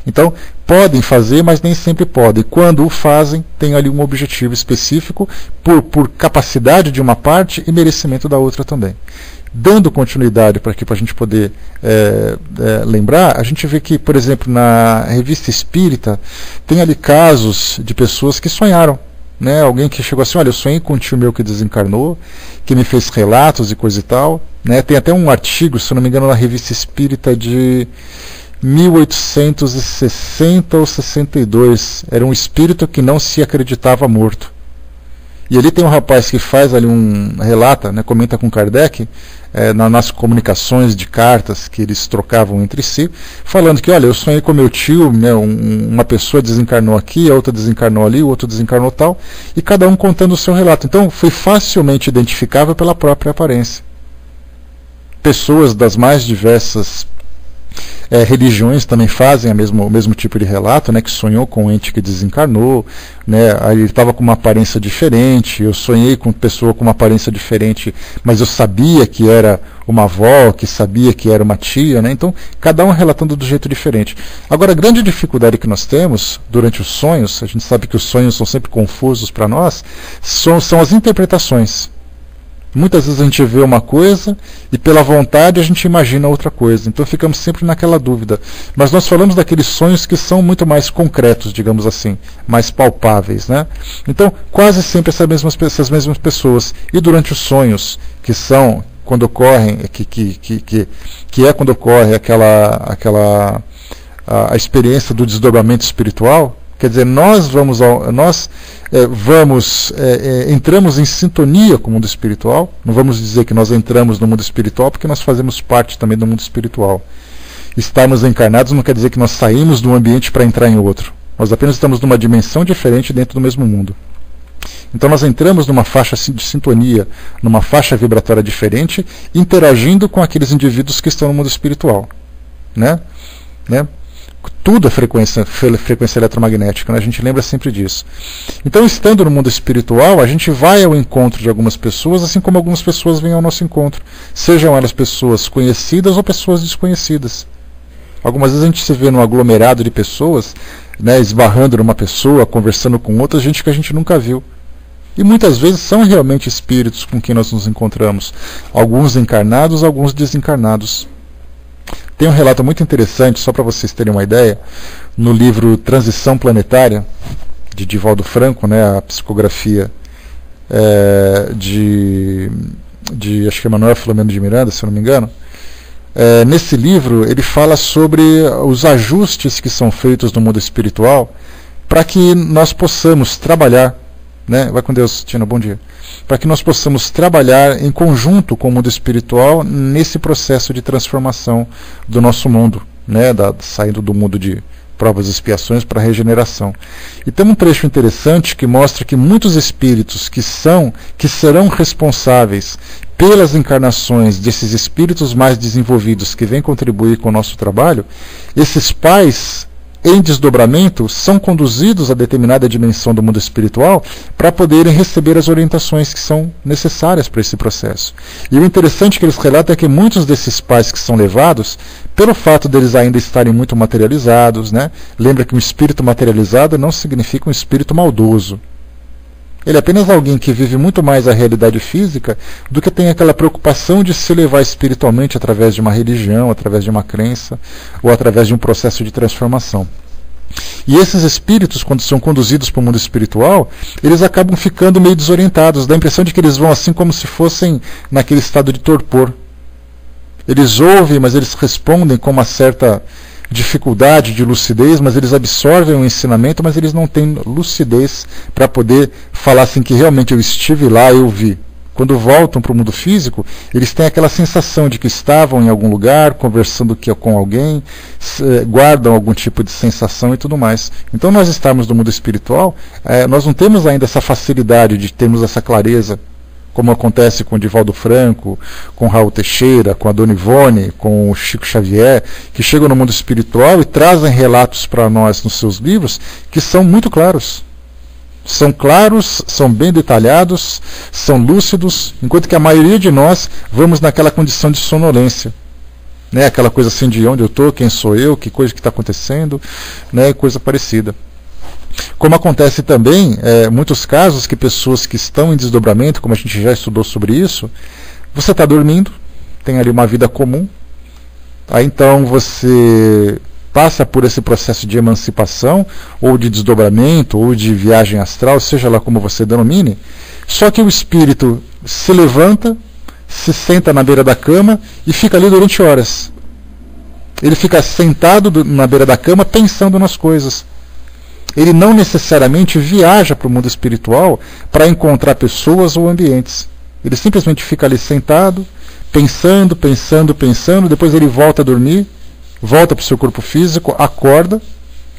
Então, podem fazer, mas nem sempre podem. Quando o fazem, tem ali um objetivo específico por capacidade de uma parte e merecimento da outra também. Dando continuidade para a gente poder lembrar, a gente vê que, por exemplo, na Revista Espírita, tem ali casos de pessoas que sonharam. Né? Alguém que chegou assim, olha, eu sonhei com um tio meu que desencarnou, que me fez relatos e coisa e tal. Né? Tem até um artigo, se não me engano, na Revista Espírita de 1860 ou 62. Era um espírito que não se acreditava morto. E ali tem um rapaz que faz ali relata, né, comenta com Kardec, nas comunicações de cartas que eles trocavam entre si, falando que, olha, eu sonhei com meu tio, né, uma pessoa desencarnou aqui, a outra desencarnou ali, o outro desencarnou tal, e cada um contando o seu relato. Então foi facilmente identificável pela própria aparência. Pessoas das mais diversas religiões também fazem o mesmo tipo de relato, né, que sonhou com um ente que desencarnou, né, aí ele estava com uma aparência diferente, eu sonhei com pessoa com uma aparência diferente, mas eu sabia que era uma avó, que sabia que era uma tia, né, então cada um relatando do jeito diferente. Agora, a grande dificuldade que nós temos durante os sonhos, a gente sabe que os sonhos são sempre confusos para nós, são as interpretações. Muitas vezes a gente vê uma coisa e pela vontade a gente imagina outra coisa. Então ficamos sempre naquela dúvida. Mas nós falamos daqueles sonhos que são muito mais concretos, digamos assim, mais palpáveis, né? Então, quase sempre essas mesmas pessoas. E durante os sonhos, que são quando ocorrem, que é quando ocorre a experiência do desdobramento espiritual. Quer dizer, nós entramos em sintonia com o mundo espiritual. Não vamos dizer que nós entramos no mundo espiritual, porque nós fazemos parte também do mundo espiritual. Estarmos encarnados não quer dizer que nós saímos de um ambiente para entrar em outro. Nós apenas estamos numa dimensão diferente dentro do mesmo mundo. Então nós entramos numa faixa de sintonia, numa faixa vibratória diferente, interagindo com aqueles indivíduos que estão no mundo espiritual. Né? Tudo é frequência eletromagnética, né? A gente lembra sempre disso. Então, estando no mundo espiritual, a gente vai ao encontro de algumas pessoas, assim como algumas pessoas vêm ao nosso encontro. Sejam elas pessoas conhecidas ou pessoas desconhecidas. Algumas vezes a gente se vê num aglomerado de pessoas, né, esbarrando numa pessoa, conversando com outra gente que a gente nunca viu. E muitas vezes são realmente espíritos com quem nós nos encontramos. Alguns encarnados, alguns desencarnados. Tem um relato muito interessante, só para vocês terem uma ideia, no livro Transição Planetária, de Divaldo Franco, né, a psicografia de acho que é Manuel Filomeno de Miranda, se eu não me engano. Nesse livro ele fala sobre os ajustes que são feitos no mundo espiritual para que nós possamos trabalhar, né? Vai com Deus, Tina, bom dia. Para que nós possamos trabalhar em conjunto com o mundo espiritual nesse processo de transformação do nosso mundo, né? Saindo do mundo de provas e expiações para a regeneração. E tem um trecho interessante que mostra que muitos espíritos que serão responsáveis pelas encarnações desses espíritos mais desenvolvidos que vêm contribuir com o nosso trabalho, esses pais em desdobramento são conduzidos a determinada dimensão do mundo espiritual para poderem receber as orientações que são necessárias para esse processo. E o interessante que eles relatam é que muitos desses pais que são levados, pelo fato deles ainda estarem muito materializados, né? Lembra que um espírito materializado não significa um espírito maldoso. Ele é apenas alguém que vive muito mais a realidade física do que tem aquela preocupação de se elevar espiritualmente através de uma religião, através de uma crença ou através de um processo de transformação. E esses espíritos, quando são conduzidos para o mundo espiritual, eles acabam ficando meio desorientados, dá a impressão de que eles vão assim como se fossem naquele estado de torpor. Eles ouvem, mas eles respondem com uma certa dificuldade de lucidez, mas eles absorvem o ensinamento, mas eles não têm lucidez para poder falar assim que realmente eu estive lá, eu vi. Quando voltam para o mundo físico, eles têm aquela sensação de que estavam em algum lugar, conversando com alguém, guardam algum tipo de sensação e tudo mais. Então nós estamos no mundo espiritual, nós não temos ainda essa facilidade de termos essa clareza, como acontece com o Divaldo Franco, com Raul Teixeira, com a Dona Ivone, com o Chico Xavier, que chegam no mundo espiritual e trazem relatos para nós nos seus livros que são muito claros. São claros, são bem detalhados, são lúcidos, enquanto que a maioria de nós vamos naquela condição de sonolência. Né? Aquela coisa assim de onde eu estou, quem sou eu, que coisa que está acontecendo, né? Coisa parecida. Como acontece também, muitos casos que pessoas que estão em desdobramento, como a gente já estudou sobre isso, você está dormindo, tem ali uma vida comum, aí então você passa por esse processo de emancipação, ou de desdobramento, ou de viagem astral, seja lá como você denomine, só que o espírito se levanta, se senta na beira da cama e fica ali durante horas. Ele fica sentado na beira da cama pensando nas coisas. Ele não necessariamente viaja para o mundo espiritual para encontrar pessoas ou ambientes. Ele simplesmente fica ali sentado, pensando, depois ele volta a dormir, volta para o seu corpo físico, acorda,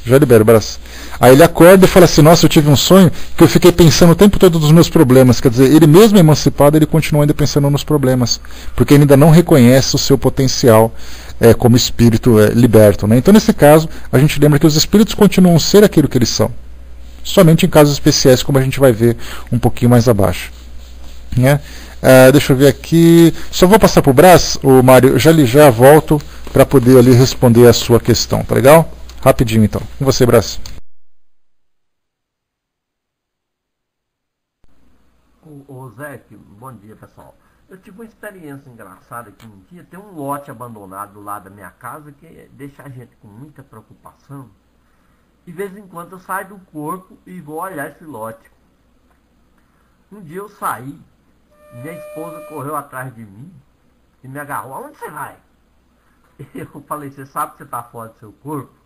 já libera o braço. Aí ele acorda e fala assim, nossa, eu tive um sonho que eu fiquei pensando o tempo todo dos meus problemas. Quer dizer, ele mesmo emancipado, ele continua ainda pensando nos problemas, porque ele ainda não reconhece o seu potencial como espírito liberto. Né? Então, nesse caso, a gente lembra que os espíritos continuam a ser aquilo que eles são. Somente em casos especiais, como a gente vai ver um pouquinho mais abaixo. Né? Deixa eu ver aqui. Só vou passar para o Brás, Mário, já volto para poder ali responder a sua questão. Tá legal? Rapidinho, então. Com você, Brás. Ô Zé, bom dia, pessoal. Eu tive uma experiência engraçada que um dia tem um lote abandonado do lado da minha casa que deixa a gente com muita preocupação. De vez em quando eu saio do corpo e vou olhar esse lote. Um dia eu saí, minha esposa correu atrás de mim e me agarrou. Aonde você vai? Eu falei, você sabe que você está fora do seu corpo?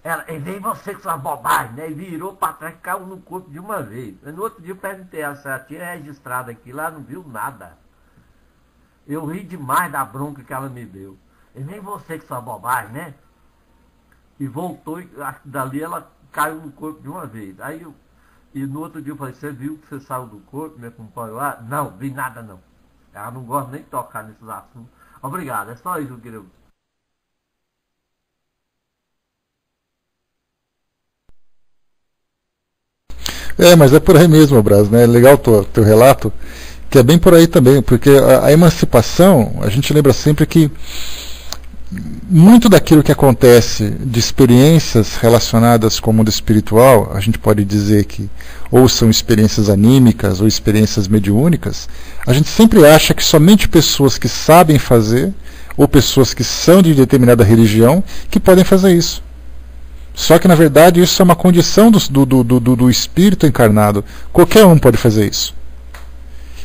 Ela, vem você com sua bobagem, né? E virou para trás e caiu no corpo de uma vez. No outro dia eu perguntei a ela se ela tinha registrado aquilo, ela não viu nada. Eu ri demais da bronca que ela me deu. Vem você com sua bobagem, né? E voltou, e dali ela caiu no corpo de uma vez. E no outro dia eu falei, você viu que você saiu do corpo, me acompanhou lá? Não, vi nada não. Ela não gosta nem de tocar nesses assuntos. Obrigado, é só isso que eu queria. Mas é por aí mesmo, Brás, né? Legal o teu relato, que é bem por aí também, porque a emancipação, a gente lembra sempre que muito daquilo que acontece de experiências relacionadas com o mundo espiritual, a gente pode dizer que ou são experiências anímicas ou experiências mediúnicas, a gente sempre acha que somente pessoas que sabem fazer, ou pessoas que são de determinada religião, que podem fazer isso. Só que, na verdade, isso é uma condição do espírito encarnado. Qualquer um pode fazer isso.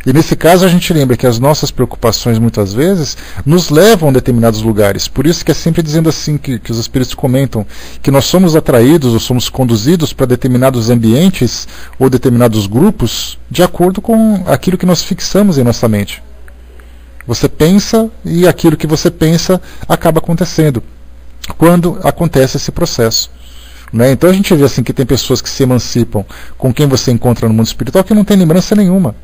E nesse caso a gente lembra que as nossas preocupações, muitas vezes, nos levam a determinados lugares. Por isso que é sempre dizendo assim, que os espíritos comentam, que nós somos atraídos ou somos conduzidos para determinados ambientes ou determinados grupos de acordo com aquilo que nós fixamos em nossa mente. Você pensa e aquilo que você pensa acaba acontecendo. quando acontece esse processo. Né? Então a gente vê assim que tem pessoas que se emancipam com quem você encontra no mundo espiritual que não tem lembrança nenhuma.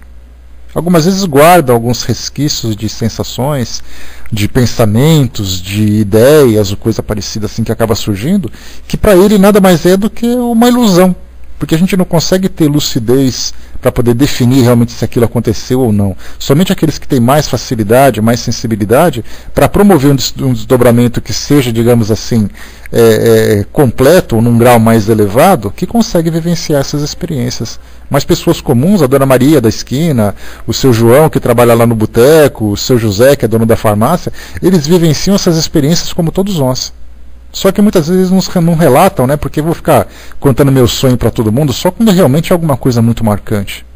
Algumas vezes guardam alguns resquícios de sensações, de pensamentos, de ideias ou coisa parecida assim que acaba surgindo, que para ele nada mais é do que uma ilusão. Porque a gente não consegue ter lucidez para poder definir realmente se aquilo aconteceu ou não. Somente aqueles que têm mais facilidade, mais sensibilidade, para promover um desdobramento que seja, digamos assim, completo, ou num grau mais elevado, que consegue vivenciar essas experiências. Mas pessoas comuns, a Dona Maria da esquina, o seu João que trabalha lá no boteco, o seu José que é dono da farmácia, eles vivenciam essas experiências como todos nós. Só que muitas vezes não relatam, né? Porque eu vou ficar contando meu sonho para todo mundo só quando realmente é alguma coisa muito marcante.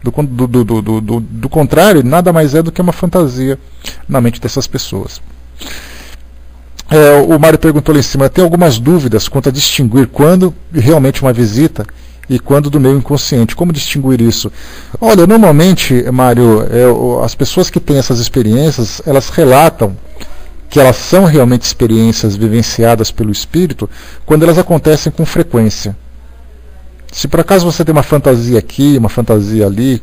Do contrário, nada mais é do que uma fantasia na mente dessas pessoas. O Mário perguntou lá em cima, tem algumas dúvidas quanto a distinguir quando realmente uma visita e quando do meio inconsciente. Como distinguir isso? Olha, normalmente, Mário, as pessoas que têm essas experiências, elas relatam que elas são realmente experiências vivenciadas pelo espírito quando elas acontecem com frequência. Se por acaso você tem uma fantasia aqui, uma fantasia ali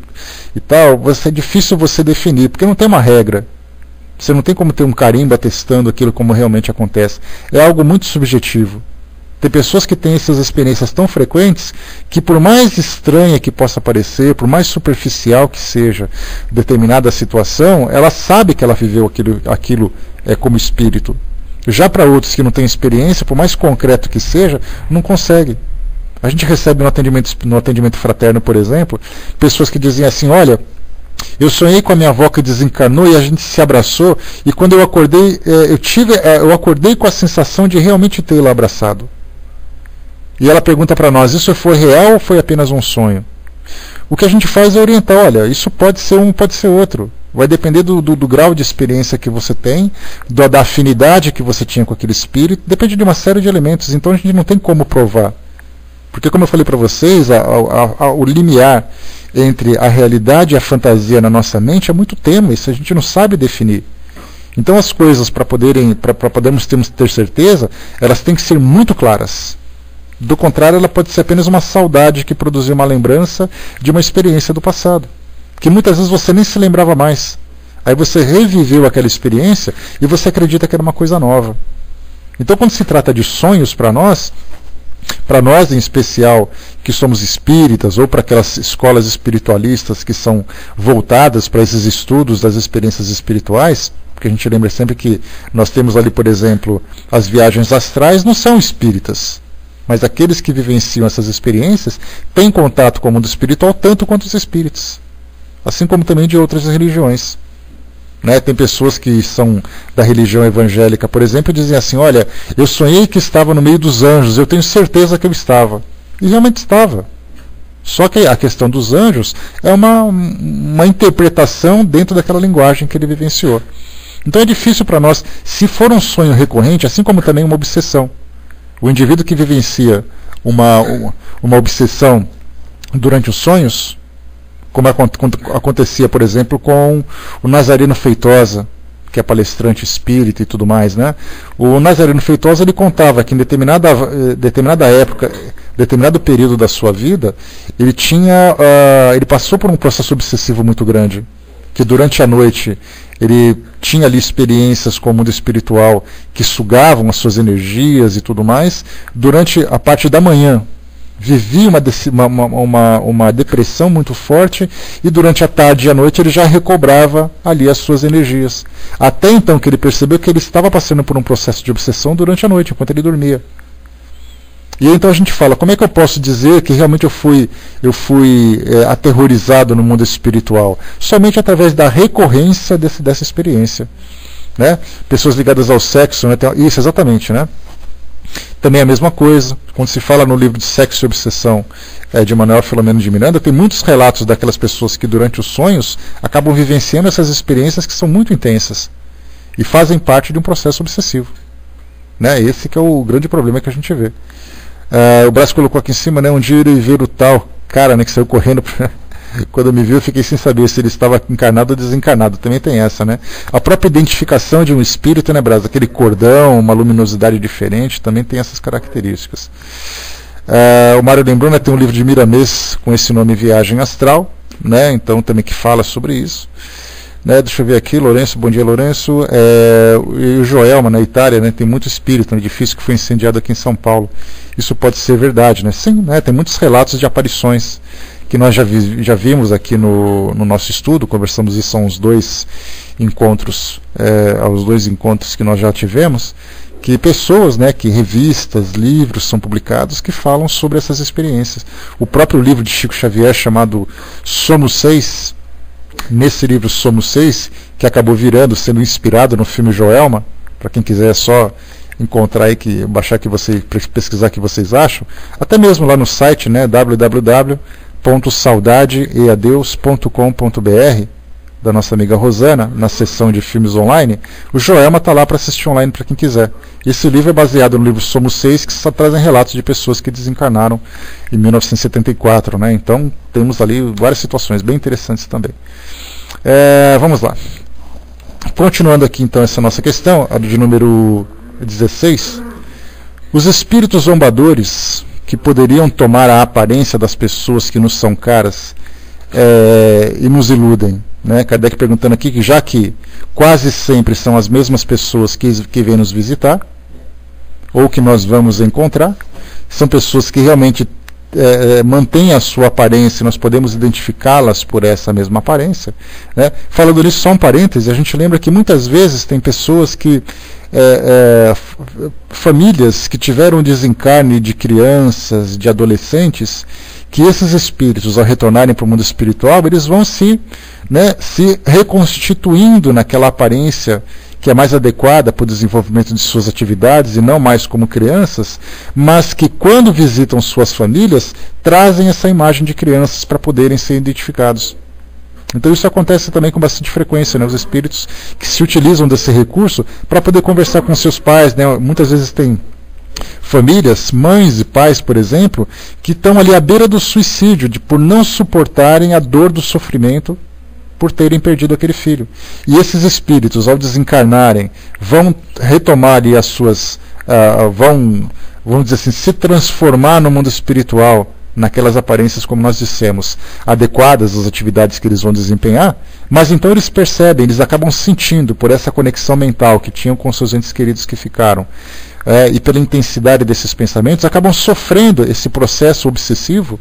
e tal, é difícil você definir, porque não tem uma regra. Você não tem como ter um carimbo atestando aquilo como realmente acontece. É algo muito subjetivo. Tem pessoas que têm essas experiências tão frequentes que, por mais estranha que possa parecer, por mais superficial que seja determinada situação, ela sabe que ela viveu aquilo como espírito. Já para outros que não têm experiência, por mais concreto que seja, não consegue. A gente recebe no atendimento fraterno, por exemplo, pessoas que dizem assim, olha, eu sonhei com a minha avó que desencarnou e a gente se abraçou, e quando eu acordei, eu acordei com a sensação de realmente tê-la abraçado. E ela pergunta para nós, isso foi real ou foi apenas um sonho? O que a gente faz é orientar, olha, isso pode ser um, pode ser outro. Vai depender do grau de experiência que você tem, da afinidade que você tinha com aquele espírito, depende de uma série de elementos, então a gente não tem como provar. Porque como eu falei para vocês, o limiar entre a realidade e a fantasia na nossa mente é muito tênue, isso a gente não sabe definir. Então as coisas, para podermos ter certeza, elas têm que ser muito claras. Do contrário, ela pode ser apenas uma saudade que produziu uma lembrança de uma experiência do passado, que muitas vezes você nem se lembrava mais. Aí você reviveu aquela experiência e você acredita que era uma coisa nova. Então, quando se trata de sonhos para nós em especial que somos espíritas, ou para aquelas escolas espiritualistas que são voltadas para esses estudos das experiências espirituais, porque a gente lembra sempre que nós temos ali, por exemplo, as viagens astrais, não são espíritas. Mas aqueles que vivenciam essas experiências têm contato com o mundo espiritual tanto quanto os espíritos. Assim como também de outras religiões. Né? Tem pessoas que são da religião evangélica, por exemplo, e dizem assim, olha, eu sonhei que estava no meio dos anjos, eu tenho certeza que eu estava. E realmente estava. Só que a questão dos anjos é uma interpretação dentro daquela linguagem que ele vivenciou. Então é difícil para nós, se for um sonho recorrente, assim como também uma obsessão. O indivíduo que vivencia uma obsessão durante os sonhos, como acontecia, por exemplo, com o Nazareno Feitosa, que é palestrante espírita e tudo mais, né? O Nazareno Feitosa, ele contava que em determinada época, determinado período da sua vida, ele passou por um processo obsessivo muito grande, que durante a noite ele tinha ali experiências com o mundo espiritual que sugavam as suas energias e tudo mais. Durante a parte da manhã vivia uma depressão muito forte, e durante a tarde e a noite ele já recobrava ali as suas energias. Até então que ele percebeu que ele estava passando por um processo de obsessão durante a noite, enquanto ele dormia. E aí, então a gente fala, como é que eu posso dizer que realmente eu fui aterrorizado no mundo espiritual? Somente através da recorrência dessa experiência. Né? Pessoas ligadas ao sexo, né? Isso, exatamente, né? Também é a mesma coisa, quando se fala no livro de Sexo e Obsessão de Manuel Filomeno de Miranda, tem muitos relatos daquelas pessoas que durante os sonhos acabam vivenciando essas experiências que são muito intensas e fazem parte de um processo obsessivo. Né? Esse que é o grande problema que a gente vê. O Brás colocou aqui em cima, né, um dia eu irei ver o tal cara, né, que saiu correndo Quando me viu, eu fiquei sem saber se ele estava encarnado ou desencarnado. Também tem essa, né? A própria identificação de um espírito, né, Brás? Aquele cordão, uma luminosidade diferente, também tem essas características. O Mário lembrou, né, tem um livro de Miramês com esse nome, Viagem Astral, né? Então também que fala sobre isso. Né, deixa eu ver aqui, Lourenço, bom dia, Lourenço. E o Joelma, na Itália, né, tem muito espírito no edifício que foi incendiado aqui em São Paulo. Isso pode ser verdade, né? Sim, né, tem muitos relatos de aparições que nós já vimos aqui no nosso estudo, conversamos isso aos dois encontros que nós já tivemos, que pessoas, né, que revistas, livros são publicados que falam sobre essas experiências. O próprio livro de Chico Xavier, chamado Somos Seis, nesse livro Somos Seis, que acabou sendo inspirado no filme Joelma, para quem quiser só encontrar aí, baixar pesquisar que vocês acham, até mesmo lá no site, né, www.saudadeeadeus.com.br, da nossa amiga Rosana, na seção de filmes online, o Joelma está lá para assistir online para quem quiser. Esse livro é baseado no livro Somos Seis, que só trazem relatos de pessoas que desencarnaram em 1974, né? Então temos ali várias situações bem interessantes também. Vamos lá. Continuando aqui então essa nossa questão, a de número 16. Os espíritos zombadores que poderiam tomar a aparência das pessoas que nos são caras e nos iludem, né? Kardec perguntando aqui que já que quase sempre são as mesmas pessoas que vêm nos visitar, ou que nós vamos encontrar, são pessoas que realmente mantêm a sua aparência, nós podemos identificá-las por essa mesma aparência, né? Falando nisso, só um parêntese, a gente lembra que muitas vezes tem pessoas que famílias que tiveram desencarne de crianças, de adolescentes, que esses espíritos, ao retornarem para o mundo espiritual, eles vão se reconstituindo naquela aparência que é mais adequada para o desenvolvimento de suas atividades e não mais como crianças, mas que quando visitam suas famílias, trazem essa imagem de crianças para poderem ser identificados. Então isso acontece também com bastante frequência, né? Os espíritos que se utilizam desse recurso para poder conversar com seus pais, né? Muitas vezes tem famílias, mães e pais, por exemplo, que estão ali à beira do suicídio, por não suportarem a dor do sofrimento por terem perdido aquele filho. E esses espíritos, ao desencarnarem, vão retomar ali as suas... vamos dizer assim, se transformar no mundo espiritual, naquelas aparências, como nós dissemos, adequadas às atividades que eles vão desempenhar, mas então eles percebem, eles acabam sentindo, por essa conexão mental que tinham com seus entes queridos que ficaram, e pela intensidade desses pensamentos, acabam sofrendo esse processo obsessivo,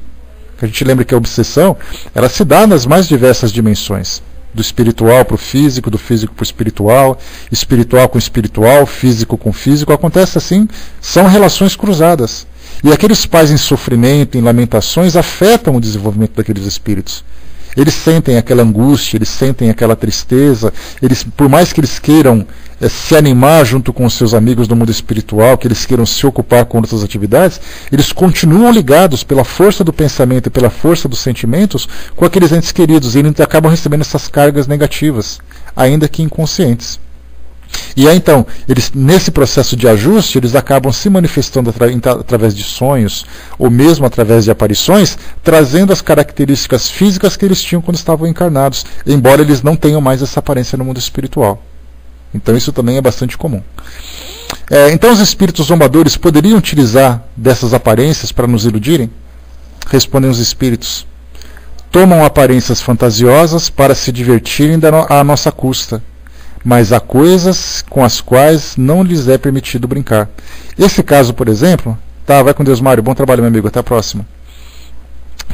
que a gente lembra que a obsessão, ela se dá nas mais diversas dimensões, do espiritual para o físico, do físico para o espiritual com espiritual, físico com físico, acontece assim, são relações cruzadas. E aqueles pais em sofrimento, em lamentações, afetam o desenvolvimento daqueles espíritos. Eles sentem aquela angústia, eles sentem aquela tristeza, por mais que eles queiram se animar junto com os seus amigos do mundo espiritual, que eles queiram se ocupar com outras atividades, eles continuam ligados pela força do pensamento e pela força dos sentimentos com aqueles entes queridos, e eles acabam recebendo essas cargas negativas, ainda que inconscientes. E aí então, nesse processo de ajuste, eles acabam se manifestando através de sonhos, ou mesmo através de aparições, trazendo as características físicas que eles tinham quando estavam encarnados, embora eles não tenham mais essa aparência no mundo espiritual. Então isso também é bastante comum. Então os espíritos zombadores poderiam utilizar dessas aparências para nos iludirem? Respondem os espíritos. Tomam aparências fantasiosas para se divertirem à nossa custa, mas há coisas com as quais não lhes é permitido brincar. Esse caso, por exemplo... vai com Deus, Mário, bom trabalho, meu amigo, até a próxima.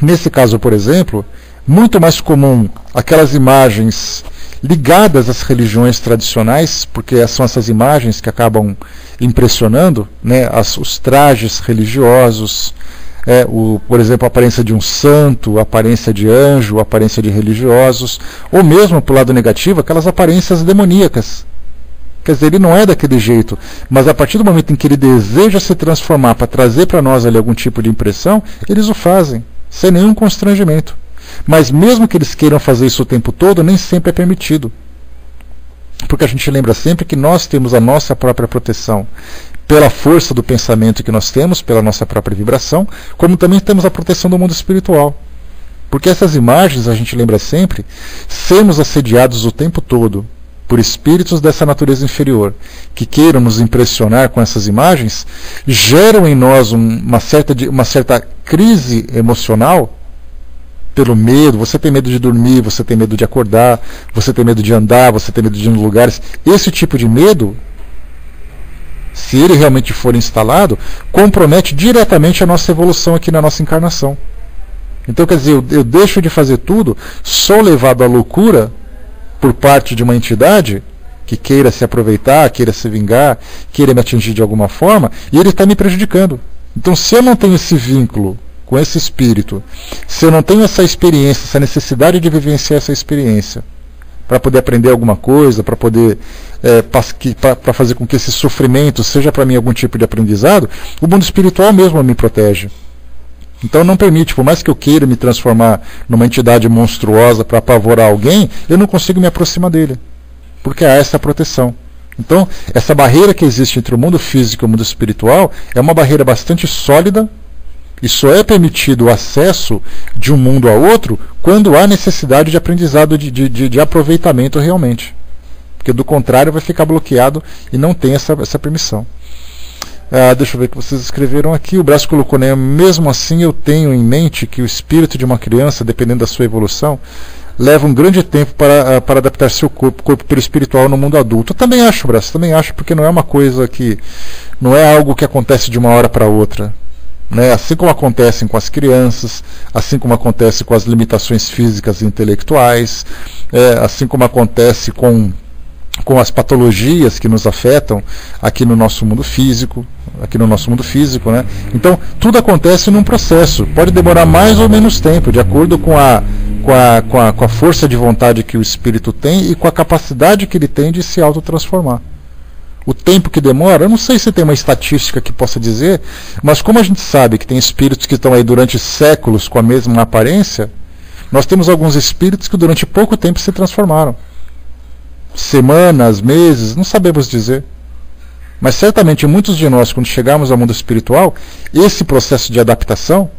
Nesse caso, por exemplo, muito mais comum aquelas imagens ligadas às religiões tradicionais, porque são essas imagens que acabam impressionando, né, os trajes religiosos, por exemplo, a aparência de um santo, a aparência de anjo, a aparência de religiosos, ou mesmo, para o lado negativo, aquelas aparências demoníacas. Quer dizer, ele não é daquele jeito, mas a partir do momento em que ele deseja se transformar para trazer para nós ali algum tipo de impressão, eles o fazem, sem nenhum constrangimento. Mas mesmo que eles queiram fazer isso o tempo todo, nem sempre é permitido. Porque a gente lembra sempre que nós temos a nossa própria proteção, pela força do pensamento que nós temos, pela nossa própria vibração, como também temos a proteção do mundo espiritual. Porque essas imagens, a gente lembra sempre, sermos assediados o tempo todo por espíritos dessa natureza inferior, que queiram nos impressionar com essas imagens, geram em nós uma certa crise emocional, pelo medo. Você tem medo de dormir, você tem medo de acordar, você tem medo de andar, você tem medo de ir em lugares. Esse tipo de medo, se ele realmente for instalado, compromete diretamente a nossa evolução aqui na nossa encarnação. Então, quer dizer, eu deixo de fazer tudo, sou levado à loucura por parte de uma entidade que queira se aproveitar, queira se vingar, queira me atingir de alguma forma, e ele está me prejudicando. Então, se eu não tenho esse vínculo com esse espírito, se eu não tenho essa experiência, essa necessidade de vivenciar essa experiência, para poder aprender alguma coisa, para poder para fazer com que esse sofrimento seja para mim algum tipo de aprendizado, o mundo espiritual mesmo me protege. Então não permite, por mais que eu queira me transformar numa entidade monstruosa para apavorar alguém, eu não consigo me aproximar dele, porque há essa proteção. Então, essa barreira que existe entre o mundo físico e o mundo espiritual é uma barreira bastante sólida, e só é permitido o acesso de um mundo a outro quando há necessidade de aprendizado, de aproveitamento realmente. Porque do contrário vai ficar bloqueado e não tem essa permissão. Deixa eu ver o que vocês escreveram aqui. O Braço colocou, né? Mesmo assim eu tenho em mente que o espírito de uma criança, dependendo da sua evolução, leva um grande tempo para adaptar seu corpo perispiritual no mundo adulto. Eu também acho, Braço, também acho, porque não é uma coisa que... não é algo que acontece de uma hora para outra. Né? Assim como acontecem com as crianças, assim como acontece com as limitações físicas e intelectuais, assim como acontece com as patologias que nos afetam aqui no nosso mundo físico, né? Então, tudo acontece num processo. Pode demorar mais ou menos tempo, de acordo com a força de vontade que o espírito tem e com a capacidade que ele tem de se autotransformar. O tempo que demora, eu não sei se tem uma estatística que possa dizer, mas como a gente sabe que tem espíritos que estão aí durante séculos com a mesma aparência, nós temos alguns espíritos que durante pouco tempo se transformaram. Semanas, meses, não sabemos dizer. Mas certamente muitos de nós, quando chegarmos ao mundo espiritual, esse processo de adaptação,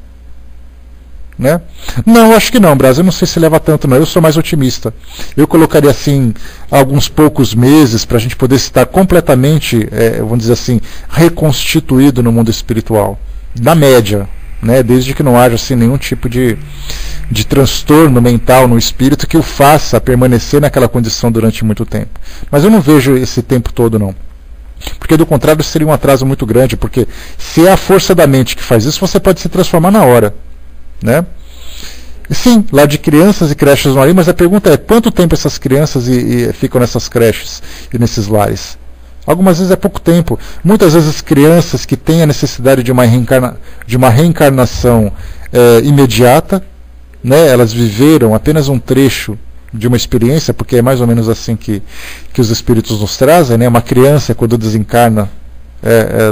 né? Não, acho que não, Brasil, eu não sei se leva tanto, não. Eu sou mais otimista. Eu colocaria assim alguns poucos meses para a gente poder estar completamente, vamos dizer assim, reconstituído no mundo espiritual, na média, né? Desde que não haja assim nenhum tipo de transtorno mental no espírito que o faça permanecer naquela condição durante muito tempo. Mas eu não vejo esse tempo todo, não. Porque do contrário seria um atraso muito grande, porque se é a força da mente que faz isso, você pode se transformar na hora, né? E sim, lá de crianças e creches no ar, mas a pergunta é, quanto tempo essas crianças ficam nessas creches e nesses lares? Algumas vezes é pouco tempo. Muitas vezes crianças que têm a necessidade de uma reencarnação imediata, né? Elas viveram apenas um trecho de uma experiência, porque é mais ou menos assim que os espíritos nos trazem, né? Uma criança, quando desencarna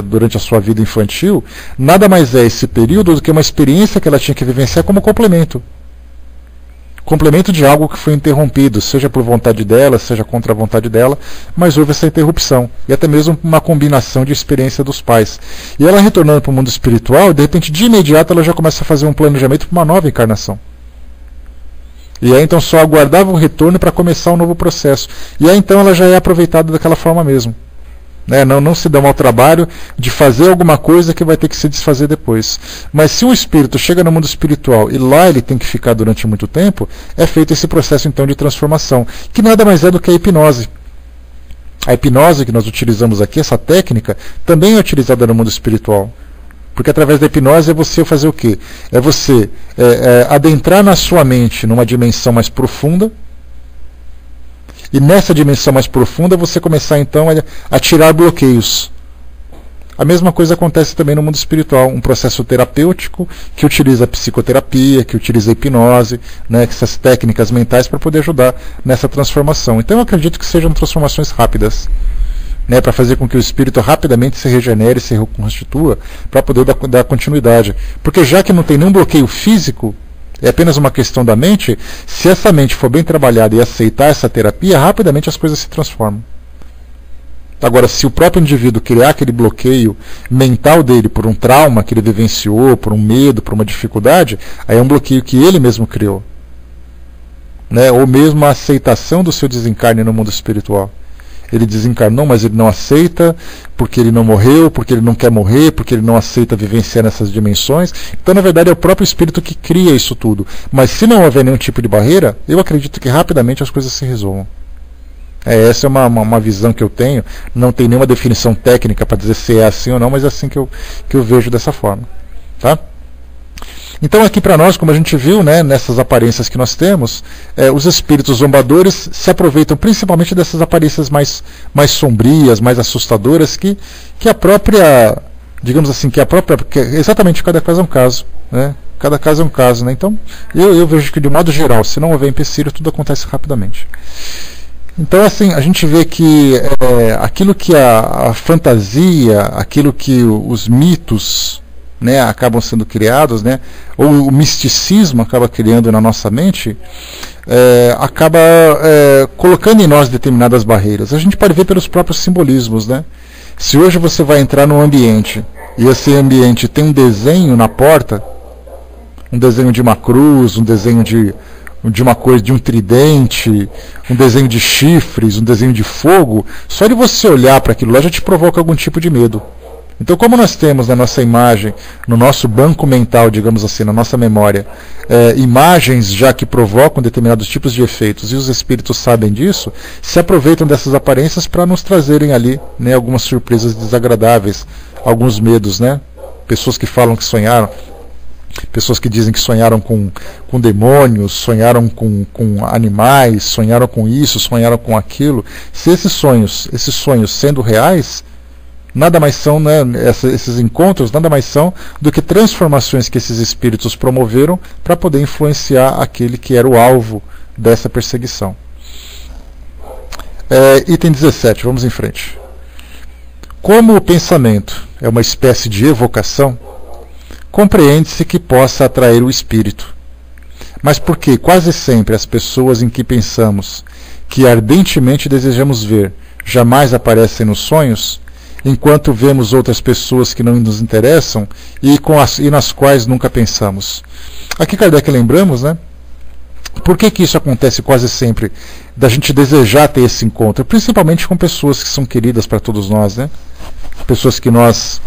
durante a sua vida infantil, nada mais é esse período do que uma experiência que ela tinha que vivenciar como complemento de algo que foi interrompido, seja por vontade dela, seja contra a vontade dela, mas houve essa interrupção, e até mesmo uma combinação de experiência dos pais. E ela retornando para o mundo espiritual, de repente, de imediato, ela já começa a fazer um planejamento para uma nova encarnação. E aí então só aguardava o retorno para começar um novo processo. E aí então ela já é aproveitada daquela forma mesmo. Né? Não se dá ao trabalho de fazer alguma coisa que vai ter que se desfazer depois. Mas se um espírito chega no mundo espiritual e lá ele tem que ficar durante muito tempo, é feito esse processo então de transformação, que nada mais é do que a hipnose. A hipnose que nós utilizamos aqui, essa técnica, também é utilizada no mundo espiritual. Porque através da hipnose é você fazer o quê? É você adentrar na sua mente numa dimensão mais profunda, e nessa dimensão mais profunda você começar então a tirar bloqueios. A mesma coisa acontece também no mundo espiritual, um processo terapêutico que utiliza a psicoterapia, que utiliza a hipnose, né, essas técnicas mentais para poder ajudar nessa transformação. Então eu acredito que sejam transformações rápidas, né, para fazer com que o espírito rapidamente se regenere, se reconstitua, para poder dar continuidade. Porque já que não tem nenhum bloqueio físico, é apenas uma questão da mente, se essa mente for bem trabalhada e aceitar essa terapia, rapidamente as coisas se transformam. Agora, se o próprio indivíduo criar aquele bloqueio mental dele por um trauma que ele vivenciou, por um medo, por uma dificuldade, aí é um bloqueio que ele mesmo criou. Né? Ou mesmo a aceitação do seu desencarne no mundo espiritual. Ele desencarnou, mas ele não aceita, porque ele não morreu, porque ele não quer morrer, porque ele não aceita vivenciar nessas dimensões. Então, na verdade, é o próprio espírito que cria isso tudo. Mas se não houver nenhum tipo de barreira, eu acredito que rapidamente as coisas se resolvam. Essa é uma visão que eu tenho. Não tem nenhuma definição técnica para dizer se é assim ou não, mas é assim que eu vejo dessa forma. Tá? Então aqui para nós, como a gente viu, né, nessas aparências que nós temos, os espíritos zombadores se aproveitam principalmente dessas aparências mais sombrias, mais assustadoras, que a própria, digamos assim, exatamente cada caso é um caso, né? Cada caso é um caso, né? Então eu vejo que de modo geral, se não houver empecilho, tudo acontece rapidamente. Então, assim, a gente vê que aquilo que a fantasia, aquilo que os mitos, né, acabam sendo criados, né, ou o misticismo acaba criando na nossa mente, acaba colocando em nós determinadas barreiras. A gente pode ver pelos próprios simbolismos. Né? Se hoje você vai entrar num ambiente e esse ambiente tem um desenho na porta, um desenho de uma cruz, um desenho de uma coisa, de um tridente, um desenho de chifres, um desenho de fogo, só de você olhar para aquilo lá já te provoca algum tipo de medo. Então, como nós temos na nossa imagem, no nosso banco mental, digamos assim, na nossa memória, imagens já que provocam determinados tipos de efeitos, e os espíritos sabem disso, se aproveitam dessas aparências para nos trazerem ali, né, algumas surpresas desagradáveis, alguns medos, né? Pessoas que falam que sonharam, pessoas que dizem que sonharam com demônios, sonharam com animais, sonharam com isso, sonharam com aquilo. Se esses sonhos sendo reais, nada mais são, né, esses encontros nada mais são do que transformações que esses espíritos promoveram para poder influenciar aquele que era o alvo dessa perseguição. Item 17, vamos em frente. Como o pensamento é uma espécie de evocação, compreende-se que possa atrair o espírito. Mas porque quase sempre as pessoas em que pensamos que ardentemente desejamos ver jamais aparecem nos sonhos, enquanto vemos outras pessoas que não nos interessam e nas quais nunca pensamos. Aqui Kardec lembramos, né? Por que isso acontece quase sempre, da gente desejar ter esse encontro? Principalmente com pessoas que são queridas para todos nós, né? Pessoas que nós...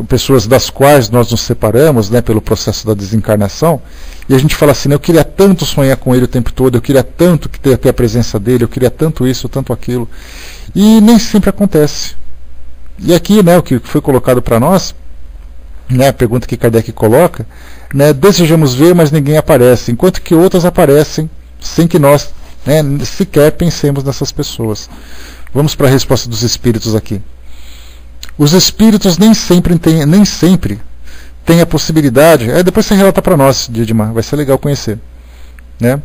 pessoas das quais nós nos separamos, né, pelo processo da desencarnação, e a gente fala assim, eu queria tanto sonhar com ele o tempo todo, eu queria tanto ter a presença dele, eu queria tanto isso, tanto aquilo, e nem sempre acontece. E aqui, né, o que foi colocado para nós, né, a pergunta que Kardec coloca, né, desejamos ver, mas ninguém aparece, enquanto que outras aparecem sem que nós, né, sequer pensemos nessas pessoas. Vamos para a resposta dos espíritos aqui. Os espíritos nem sempre têm a possibilidade... depois você relata para nós, Didmar, vai ser legal conhecer. Né?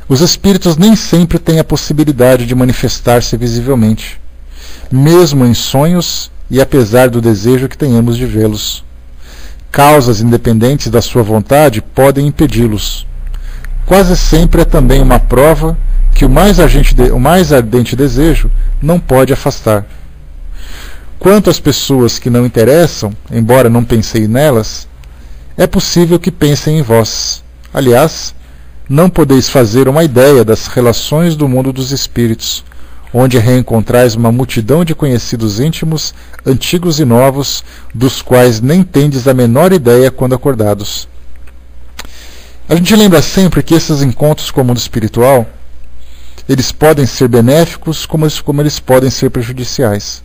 Os espíritos nem sempre têm a possibilidade de manifestar-se visivelmente, mesmo em sonhos e apesar do desejo que tenhamos de vê-los. Causas independentes da sua vontade podem impedi-los. Quase sempre é também uma prova que o mais ardente desejo não pode afastar. Quanto às pessoas que não interessam, embora não pensei nelas, é possível que pensem em vós. Aliás, não podeis fazer uma ideia das relações do mundo dos espíritos, onde reencontrais uma multidão de conhecidos íntimos, antigos e novos, dos quais nem tendes a menor ideia quando acordados. A gente lembra sempre que esses encontros com o mundo espiritual, eles podem ser benéficos como eles podem ser prejudiciais.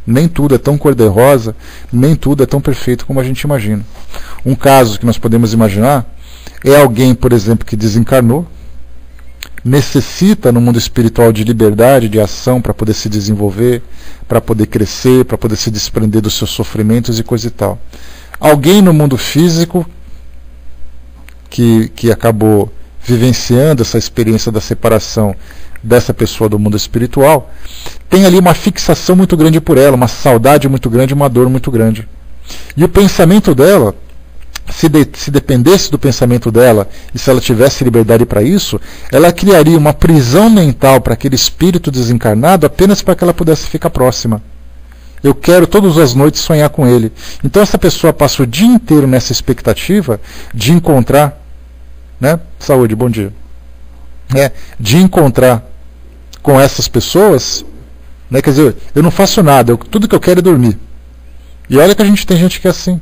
Nem tudo é tão cor-de-rosa, nem tudo é tão perfeito como a gente imagina. Um caso que nós podemos imaginar é alguém, por exemplo, que desencarnou, necessita no mundo espiritual de liberdade, de ação para poder se desenvolver, para poder crescer, para poder se desprender dos seus sofrimentos e coisa e tal. Alguém no mundo físico que acabou vivenciando essa experiência da separação dessa pessoa do mundo espiritual, tem ali uma fixação muito grande por ela, uma saudade muito grande, uma dor muito grande. E o pensamento dela se dependesse do pensamento dela e se ela tivesse liberdade para isso, ela criaria uma prisão mental para aquele espírito desencarnado apenas para que ela pudesse ficar próxima. Eu quero todas as noites sonhar com ele. Então essa pessoa passa o dia inteiro nessa expectativa de encontrar, né? Saúde, bom dia. De encontrar com essas pessoas, né? Quer dizer, eu não faço nada, tudo que eu quero é dormir. E olha que tem gente que é assim.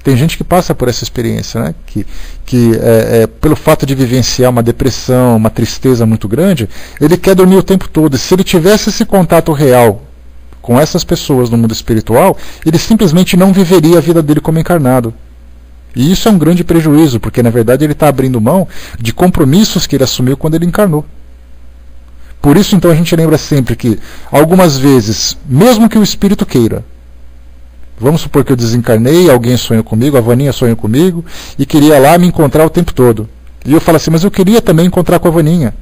Tem gente que passa por essa experiência, né? Que pelo fato de vivenciar uma depressão, uma tristeza muito grande, ele quer dormir o tempo todo. E se ele tivesse esse contato real com essas pessoas no mundo espiritual, ele simplesmente não viveria a vida dele como encarnado. E isso é um grande prejuízo, porque na verdade ele está abrindo mão de compromissos que ele assumiu quando ele encarnou. Por isso então a gente lembra sempre que, algumas vezes, mesmo que o espírito queira, vamos supor que eu desencarnei, alguém sonhou comigo, a Vaninha sonhou comigo, e queria lá me encontrar o tempo todo. E eu falo assim, mas eu queria também encontrar com a Vaninha.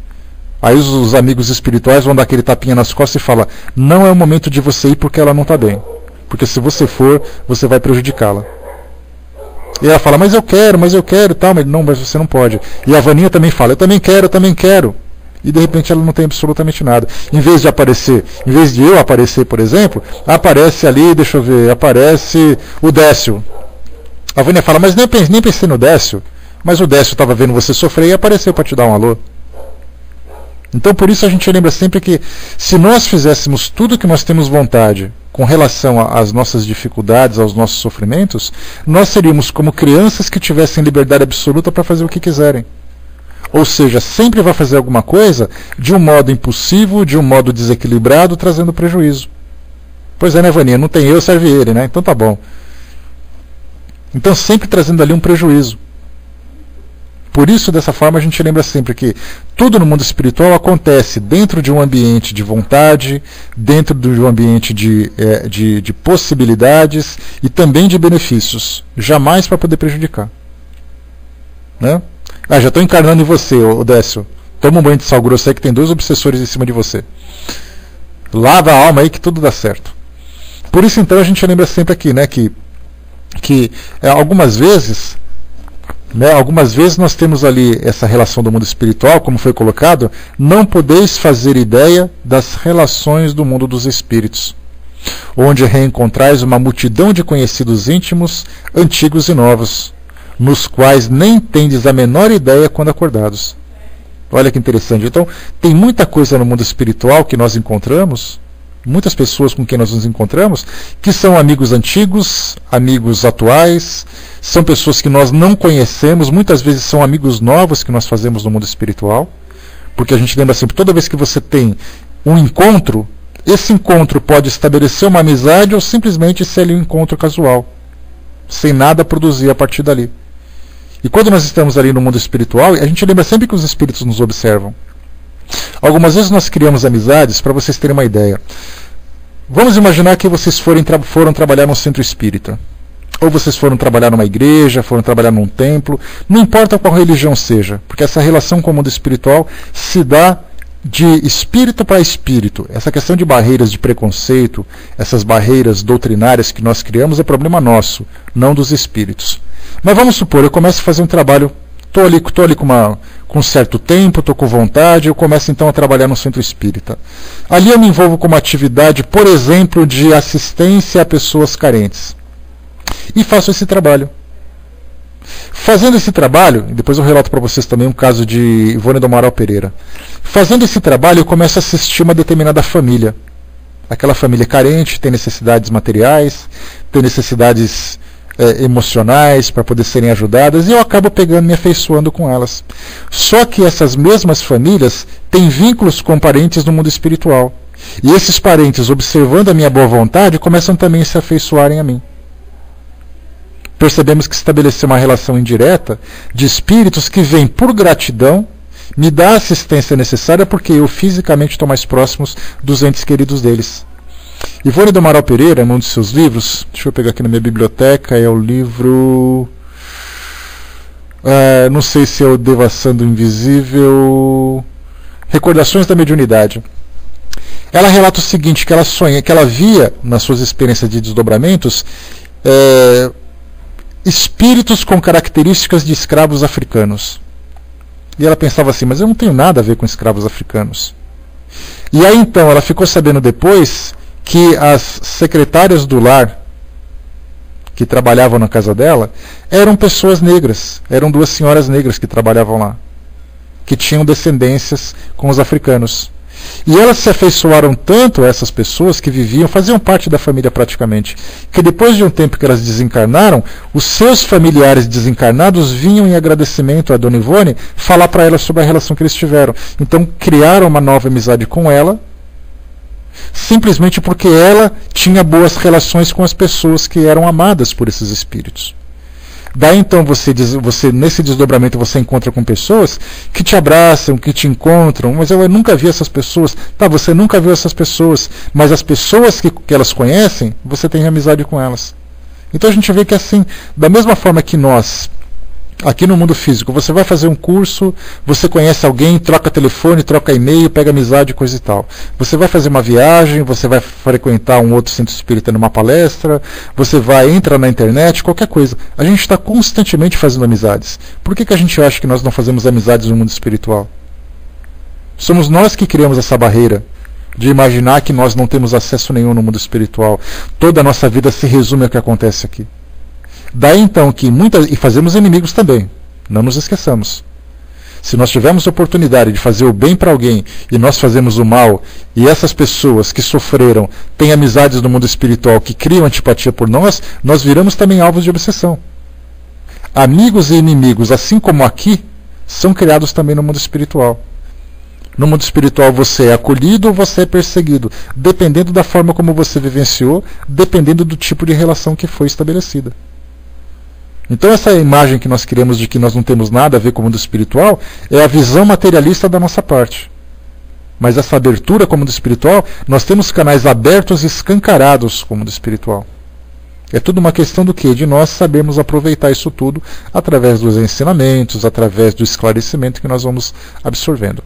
Aí os amigos espirituais vão dar aquele tapinha nas costas e falam, não é o momento de você ir porque ela não está bem. Porque se você for, você vai prejudicá-la. E ela fala, mas eu quero, tal, mas não, mas você não pode. E a Vaninha também fala, eu também quero. E de repente ela não tem absolutamente nada. Em vez de eu aparecer, por exemplo, aparece ali, deixa eu ver, aparece o Décio. A Vânia fala, mas nem pensei no Décio, mas o Décio estava vendo você sofrer e apareceu para te dar um alô. Então por isso a gente lembra sempre que, se nós fizéssemos tudo que nós temos vontade com relação às nossas dificuldades, aos nossos sofrimentos, nós seríamos como crianças que tivessem liberdade absoluta para fazer o que quiserem. Ou seja, sempre vai fazer alguma coisa de um modo impulsivo, de um modo desequilibrado, trazendo prejuízo. Pois é, né, Vaninha? Não tem eu, serve ele, né? Então tá bom. Então sempre trazendo ali um prejuízo. Por isso, dessa forma, a gente lembra sempre que tudo no mundo espiritual acontece dentro de um ambiente de vontade, dentro de um ambiente de possibilidades e também de benefícios. Jamais para poder prejudicar. Né? Já estou encarnando em você, Décio. Toma um banho de sal grosso aí que tem 2 obsessores em cima de você. Lava a alma aí que tudo dá certo. Por isso, então, a gente lembra sempre aqui, né, que algumas vezes nós temos ali essa relação do mundo espiritual, como foi colocado, não podeis fazer ideia das relações do mundo dos espíritos, onde reencontrais uma multidão de conhecidos íntimos, antigos e novos, nos quais nem tendes a menor ideia quando acordados. Olha que interessante. Então, tem muita coisa no mundo espiritual que nós encontramos, muitas pessoas com quem nós nos encontramos, que são amigos antigos, amigos atuais, são pessoas que nós não conhecemos, muitas vezes são amigos novos que nós fazemos no mundo espiritual, porque a gente lembra sempre, toda vez que você tem um encontro, esse encontro pode estabelecer uma amizade ou simplesmente ser ali um encontro casual, sem nada produzir a partir dali. E quando nós estamos ali no mundo espiritual, a gente lembra sempre que os espíritos nos observam. Algumas vezes nós criamos amizades, para vocês terem uma ideia. Vamos imaginar que vocês foram trabalhar num centro espírita. Ou vocês foram trabalhar numa igreja, foram trabalhar num templo. Não importa qual religião seja, porque essa relação com o mundo espiritual se dá de espírito para espírito. Essa questão de barreiras de preconceito, essas barreiras doutrinárias que nós criamos é problema nosso, não dos espíritos. Mas vamos supor, eu começo a fazer um trabalho, estou ali com um certo tempo, estou com vontade, eu começo então a trabalhar no centro espírita. Ali eu me envolvo com uma atividade, por exemplo, de assistência a pessoas carentes. E faço esse trabalho. Fazendo esse trabalho, e depois eu relato para vocês também um caso de Ivone do Amaral Pereira. Fazendo esse trabalho, eu começo a assistir uma determinada família. Aquela família carente, tem necessidades materiais, tem necessidades emocionais para poder serem ajudadas, e eu acabo pegando e me afeiçoando com elas. Só que essas mesmas famílias têm vínculos com parentes no mundo espiritual. E esses parentes, observando a minha boa vontade, começam também a se afeiçoarem a mim. Percebemos que estabeleceu uma relação indireta de espíritos que vêm por gratidão, me dá a assistência necessária porque eu fisicamente estou mais próximo dos entes queridos deles. Ivone do Amaral Pereira, em um dos seus livros, deixa eu pegar aqui na minha biblioteca, é o livro, não sei se é o Devassando Invisível, Recordações da Mediunidade. Ela relata o seguinte, que ela via, nas suas experiências de desdobramentos, espíritos com características de escravos africanos. E ela pensava assim, mas eu não tenho nada a ver com escravos africanos. E aí então ela ficou sabendo depois que as secretárias do lar que trabalhavam na casa dela eram pessoas negras, eram 2 senhoras negras que trabalhavam lá, que tinham descendências com os africanos. E elas se afeiçoaram tanto a essas pessoas que viviam, faziam parte da família praticamente, que depois de um tempo que elas desencarnaram, os seus familiares desencarnados vinham em agradecimento a Dona Ivone falar para elas sobre a relação que eles tiveram. Então criaram uma nova amizade com ela, simplesmente porque ela tinha boas relações com as pessoas que eram amadas por esses espíritos. Daí então você nesse desdobramento você encontra com pessoas que te abraçam, que te encontram, mas eu nunca vi essas pessoas. Tá, você nunca viu essas pessoas, mas as pessoas que elas conhecem, você tem amizade com elas. Então a gente vê que assim, da mesma forma que nós, aqui no mundo físico, você vai fazer um curso, você conhece alguém, troca telefone, troca e-mail, pega amizade, coisa e tal. Você vai fazer uma viagem, você vai frequentar um outro centro espírita numa palestra, você entra na internet, qualquer coisa. A gente está constantemente fazendo amizades. Por que a gente acha que nós não fazemos amizades no mundo espiritual? Somos nós que criamos essa barreira de imaginar que nós não temos acesso nenhum no mundo espiritual. Toda a nossa vida se resume ao que acontece aqui. Daí então que e fazemos inimigos também, não nos esqueçamos. Se nós tivermos a oportunidade de fazer o bem para alguém e nós fazemos o mal, e essas pessoas que sofreram têm amizades no mundo espiritual que criam antipatia por nós, nós viramos também alvos de obsessão. Amigos e inimigos, assim como aqui, são criados também no mundo espiritual. No mundo espiritual você é acolhido ou você é perseguido, dependendo da forma como você vivenciou, dependendo do tipo de relação que foi estabelecida. Então essa imagem que nós criamos de que nós não temos nada a ver com o mundo espiritual é a visão materialista da nossa parte. Mas essa abertura com o mundo espiritual, nós temos canais abertos e escancarados com o mundo espiritual. É tudo uma questão do quê? De nós sabermos aproveitar isso tudo através dos ensinamentos, através do esclarecimento que nós vamos absorvendo.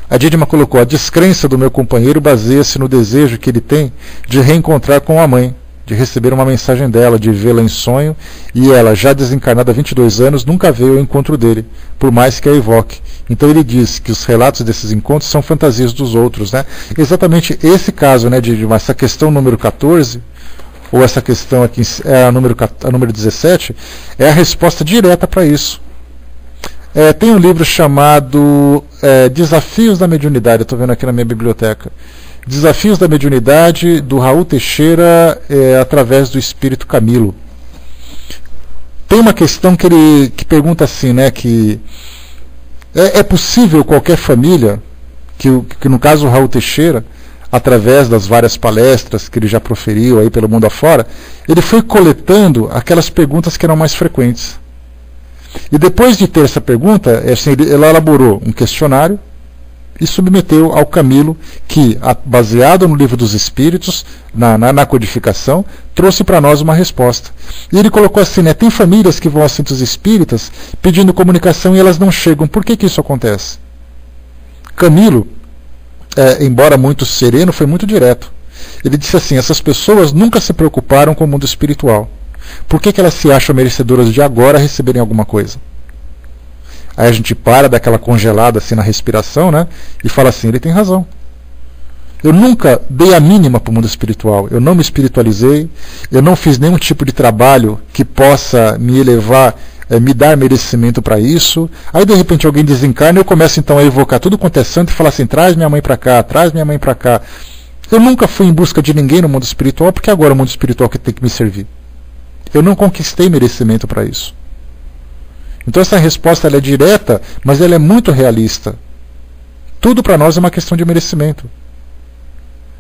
A Didima colocou: a descrença do meu companheiro baseia-se no desejo que ele tem de reencontrar com a mãe, de receber uma mensagem dela, de vê-la em sonho, e ela, já desencarnada há 22 anos, nunca veio ao encontro dele, por mais que a evoque. Então ele diz que os relatos desses encontros são fantasias dos outros, né? Exatamente esse caso, né, de essa questão número 14, ou essa questão aqui, a número 17, é a resposta direta para isso. Tem um livro chamado Desafios da Mediunidade, eu estou vendo aqui na minha biblioteca. Desafios da Mediunidade, do Raul Teixeira, através do Espírito Camilo. Tem uma questão que pergunta assim, né, que é possível qualquer família, que no caso o Raul Teixeira, através das várias palestras que ele já proferiu aí pelo mundo afora, ele foi coletando aquelas perguntas que eram mais frequentes. E depois de ter essa pergunta, ele elaborou um questionário e submeteu ao Camilo, que, baseado no Livro dos Espíritos, na codificação, trouxe para nós uma resposta. E ele colocou assim, né, tem famílias que vão aos centros espíritas pedindo comunicação e elas não chegam. Por que isso acontece? Camilo, embora muito sereno, foi muito direto. Ele disse assim: essas pessoas nunca se preocuparam com o mundo espiritual. Por que elas se acham merecedoras de agora receberem alguma coisa? Aí a gente para daquela congelada assim na respiração, né? E fala assim, ele tem razão. Eu nunca dei a mínima para o mundo espiritual. Eu não me espiritualizei, eu não fiz nenhum tipo de trabalho que possa me elevar, me dar merecimento para isso. Aí de repente alguém desencarna e eu começo então a evocar tudo quanto é santo e falar assim, traz minha mãe para cá, traz minha mãe para cá. Eu nunca fui em busca de ninguém no mundo espiritual, porque agora é o mundo espiritual que tem que me servir. Eu não conquistei merecimento para isso. Então essa resposta ela é direta, mas ela é muito realista. Tudo para nós é uma questão de merecimento.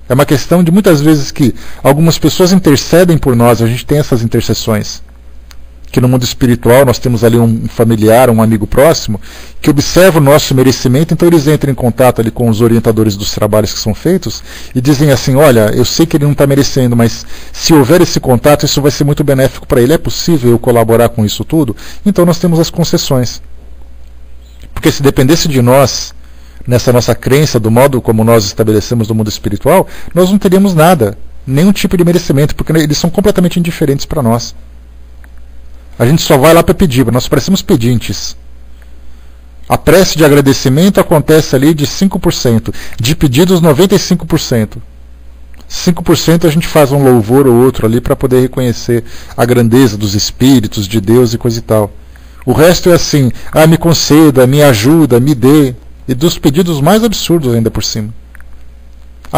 É uma questão de muitas vezes que algumas pessoas intercedem por nós, a gente tem essas intercessões. Que no mundo espiritual nós temos ali um familiar, um amigo próximo, que observa o nosso merecimento, então eles entram em contato ali com os orientadores dos trabalhos que são feitos e dizem assim, olha, eu sei que ele não está merecendo, mas se houver esse contato, isso vai ser muito benéfico para ele. É possível eu colaborar com isso tudo? Então nós temos as concessões. Porque se dependesse de nós, nessa nossa crença, do modo como nós estabelecemos no mundo espiritual, nós não teríamos nada, nenhum tipo de merecimento, porque eles são completamente indiferentes para nós. A gente só vai lá para pedir, nós parecemos pedintes. A prece de agradecimento acontece ali de 5%, de pedidos 95%. 5% a gente faz um louvor ou outro ali para poder reconhecer a grandeza dos espíritos, de Deus e coisa e tal. O resto é assim, me conceda, me ajuda, me dê. E dos pedidos mais absurdos ainda por cima.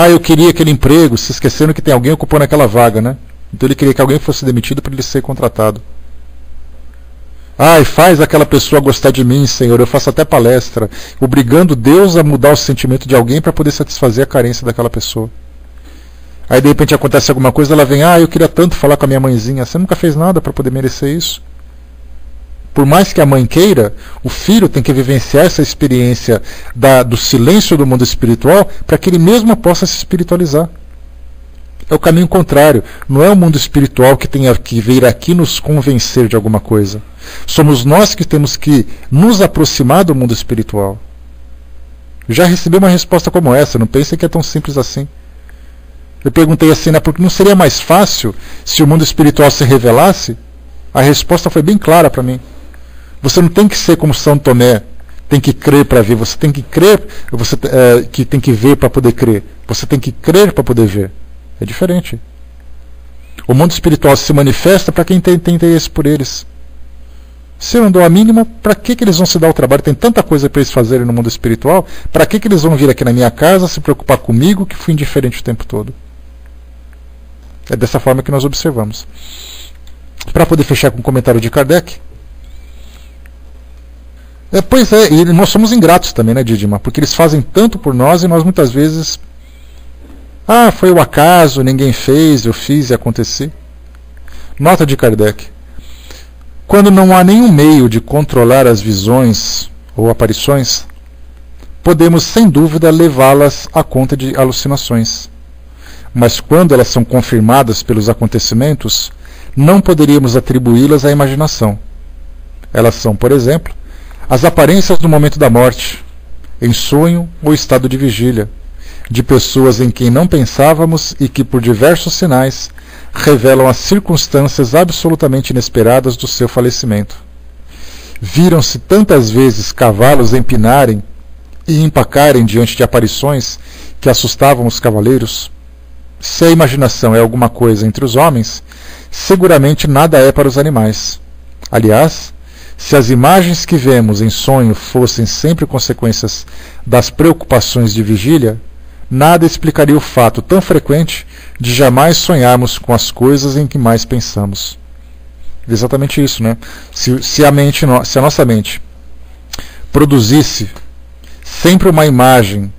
Eu queria aquele emprego, se esquecendo que tem alguém ocupando aquela vaga, né? Então ele queria que alguém fosse demitido para ele ser contratado. Faz aquela pessoa gostar de mim, Senhor, eu faço até palestra, obrigando Deus a mudar o sentimento de alguém para poder satisfazer a carência daquela pessoa. Aí de repente acontece alguma coisa, ela vem, eu queria tanto falar com a minha mãezinha. Você nunca fez nada para poder merecer isso. Por mais que a mãe queira, o filho tem que vivenciar essa experiência do silêncio do mundo espiritual para que ele mesmo possa se espiritualizar. É o caminho contrário. Não é o mundo espiritual que tem que vir aqui nos convencer de alguma coisa. Somos nós que temos que nos aproximar do mundo espiritual. Já recebi uma resposta como essa, não pensem que é tão simples assim. Eu perguntei assim, porque não seria mais fácil se o mundo espiritual se revelasse? A resposta foi bem clara para mim. Você não tem que ser como São Tomé, tem que crer para ver. Você tem que crer, que tem que ver para poder crer. Você tem que crer para poder ver. É diferente. O mundo espiritual se manifesta para quem tem interesse por eles. Se eu não dou a mínima, para que eles vão se dar o trabalho? Tem tanta coisa para eles fazerem no mundo espiritual, para que eles vão vir aqui na minha casa se preocupar comigo, que fui indiferente o tempo todo? É dessa forma que nós observamos. Para poder fechar com o comentário de Kardec. Pois é, e nós somos ingratos também, né, Didima? Porque eles fazem tanto por nós e nós muitas vezes... foi o acaso, ninguém fez, eu fiz e aconteci. Nota de Kardec. Quando não há nenhum meio de controlar as visões ou aparições, podemos sem dúvida levá-las à conta de alucinações. Mas quando elas são confirmadas pelos acontecimentos, não poderíamos atribuí-las à imaginação. Elas são, por exemplo, as aparências no momento da morte, em sonho ou estado de vigília, de pessoas em quem não pensávamos e que, por diversos sinais, revelam as circunstâncias absolutamente inesperadas do seu falecimento. Viram-se tantas vezes cavalos empinarem e empacarem diante de aparições que assustavam os cavaleiros. Se a imaginação é alguma coisa entre os homens, seguramente nada é para os animais. Aliás, se as imagens que vemos em sonho fossem sempre consequências das preocupações de vigília, nada explicaria o fato tão frequente de jamais sonharmos com as coisas em que mais pensamos. Exatamente isso, né? Se a nossa mente produzisse sempre uma imagem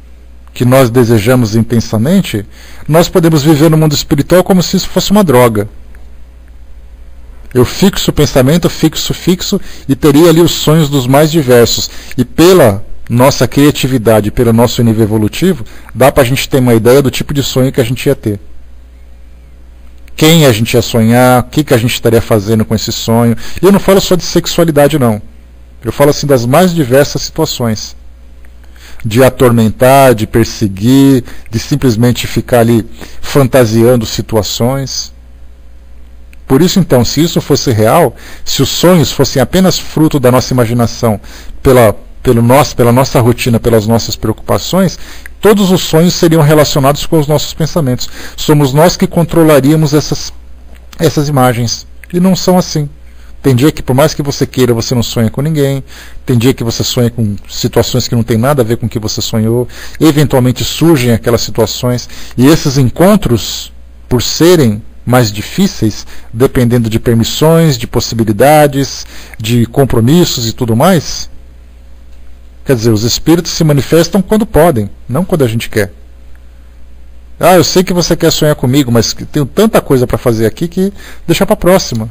que nós desejamos intensamente, nós podemos viver no mundo espiritual como se isso fosse uma droga. Eu fixo o pensamento, fixo, e teria ali os sonhos dos mais diversos. E pela nossa criatividade, pelo nosso nível evolutivo, dá para a gente ter uma ideia do tipo de sonho que a gente ia ter. Quem a gente ia sonhar, o que a gente estaria fazendo com esse sonho. E eu não falo só de sexualidade, não. Eu falo assim das mais diversas situações. De atormentar, de perseguir, de simplesmente ficar ali fantasiando situações. Por isso, então, se isso fosse real, se os sonhos fossem apenas fruto da nossa imaginação, pela nossa rotina, pelas nossas preocupações, todos os sonhos seriam relacionados com os nossos pensamentos. Somos nós que controlaríamos essas imagens. E não são assim. Tem dia que, por mais que você queira, você não sonha com ninguém. Tem dia que você sonha com situações que não tem nada a ver com o que você sonhou. Eventualmente surgem aquelas situações. E esses encontros, por serem mais difíceis, dependendo de permissões, de possibilidades, de compromissos e tudo mais, quer dizer, os espíritos se manifestam quando podem, não quando a gente quer. Eu sei que você quer sonhar comigo, mas tenho tanta coisa para fazer aqui que deixa para a próxima.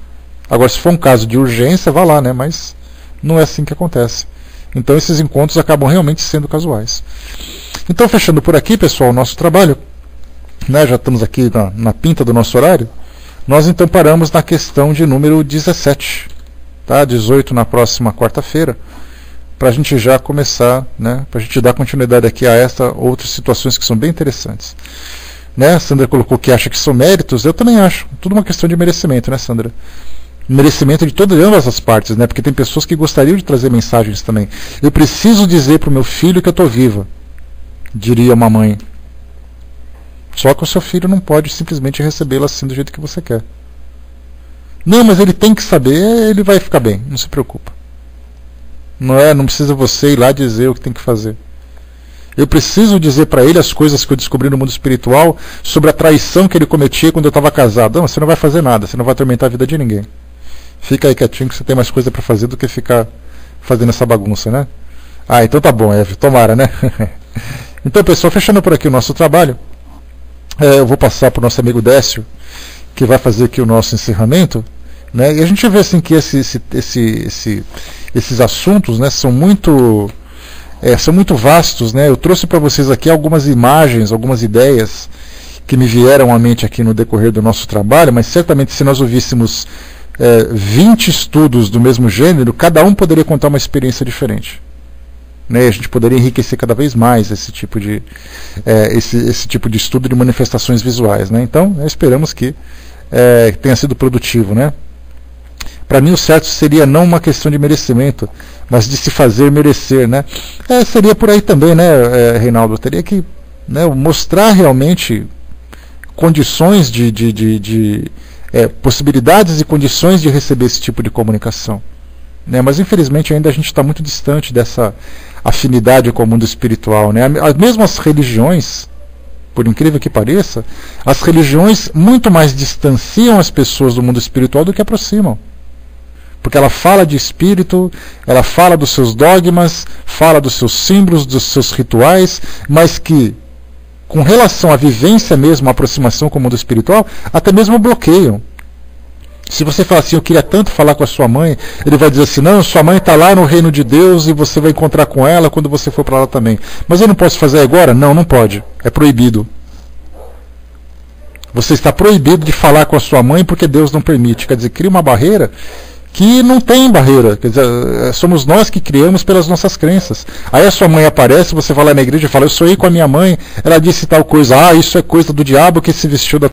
Agora, se for um caso de urgência, vá lá, né? Mas não é assim que acontece. Então, esses encontros acabam realmente sendo casuais. Então, fechando por aqui, pessoal, o nosso trabalho, né, já estamos aqui na pinta do nosso horário. Nós, então, paramos na questão de número 17. Tá? 18 na próxima quarta-feira. Para a gente já começar, né, para a gente dar continuidade aqui a outras situações que são bem interessantes. Né? A Sandra colocou que acha que são méritos. Eu também acho. Tudo uma questão de merecimento, né, Sandra? Merecimento de todas ambas as partes, né? Porque tem pessoas que gostariam de trazer mensagens também. Eu preciso dizer para o meu filho que eu estou viva, diria uma mãe. Só que o seu filho não pode simplesmente recebê-la assim do jeito que você quer. Não, mas ele tem que saber, ele vai ficar bem, não se preocupa. Não precisa você ir lá dizer o que tem que fazer. Eu preciso dizer para ele as coisas que eu descobri no mundo espiritual sobre a traição que ele cometia quando eu estava casado. Não, você não vai fazer nada, você não vai atormentar a vida de ninguém. Fica aí quietinho que você tem mais coisa para fazer do que ficar fazendo essa bagunça, né? Ah, então tá bom, Eve, tomara, né? Então, pessoal, fechando por aqui o nosso trabalho, eu vou passar para o nosso amigo Décio, que vai fazer aqui o nosso encerramento, né? E a gente vê assim que esses assuntos, né, são muito vastos, né? Eu trouxe para vocês aqui algumas imagens, algumas ideias que me vieram à mente aqui no decorrer do nosso trabalho, mas certamente se nós ouvíssemos 20 estudos do mesmo gênero, cada um poderia contar uma experiência diferente. Né? A gente poderia enriquecer cada vez mais esse tipo de estudo de manifestações visuais. Né? Então, esperamos que tenha sido produtivo. Né? Para mim, o certo seria não uma questão de merecimento, mas de se fazer merecer. Né? Seria por aí também, né, Reinaldo? Eu teria que, né, mostrar realmente condições possibilidades e condições de receber esse tipo de comunicação. Né? Mas infelizmente ainda a gente está muito distante dessa afinidade com o mundo espiritual. Né? Mesmo as religiões, por incrível que pareça, as religiões muito mais distanciam as pessoas do mundo espiritual do que aproximam. Porque ela fala de espírito, ela fala dos seus dogmas, fala dos seus símbolos, dos seus rituais, mas que, com relação à vivência mesmo, à aproximação com o mundo espiritual, até mesmo bloqueiam. Se você falar assim, eu queria tanto falar com a sua mãe, ele vai dizer assim, não, sua mãe está lá no reino de Deus e você vai encontrar com ela quando você for para lá também. Mas eu não posso fazer agora? Não, não pode. É proibido. Você está proibido de falar com a sua mãe porque Deus não permite. Quer dizer, cria uma barreira que não tem barreira. Quer dizer, somos nós que criamos pelas nossas crenças. Aí a sua mãe aparece, você vai lá na igreja e fala, eu sonhei com a minha mãe, ela disse tal coisa, isso é coisa do diabo que se vestiu da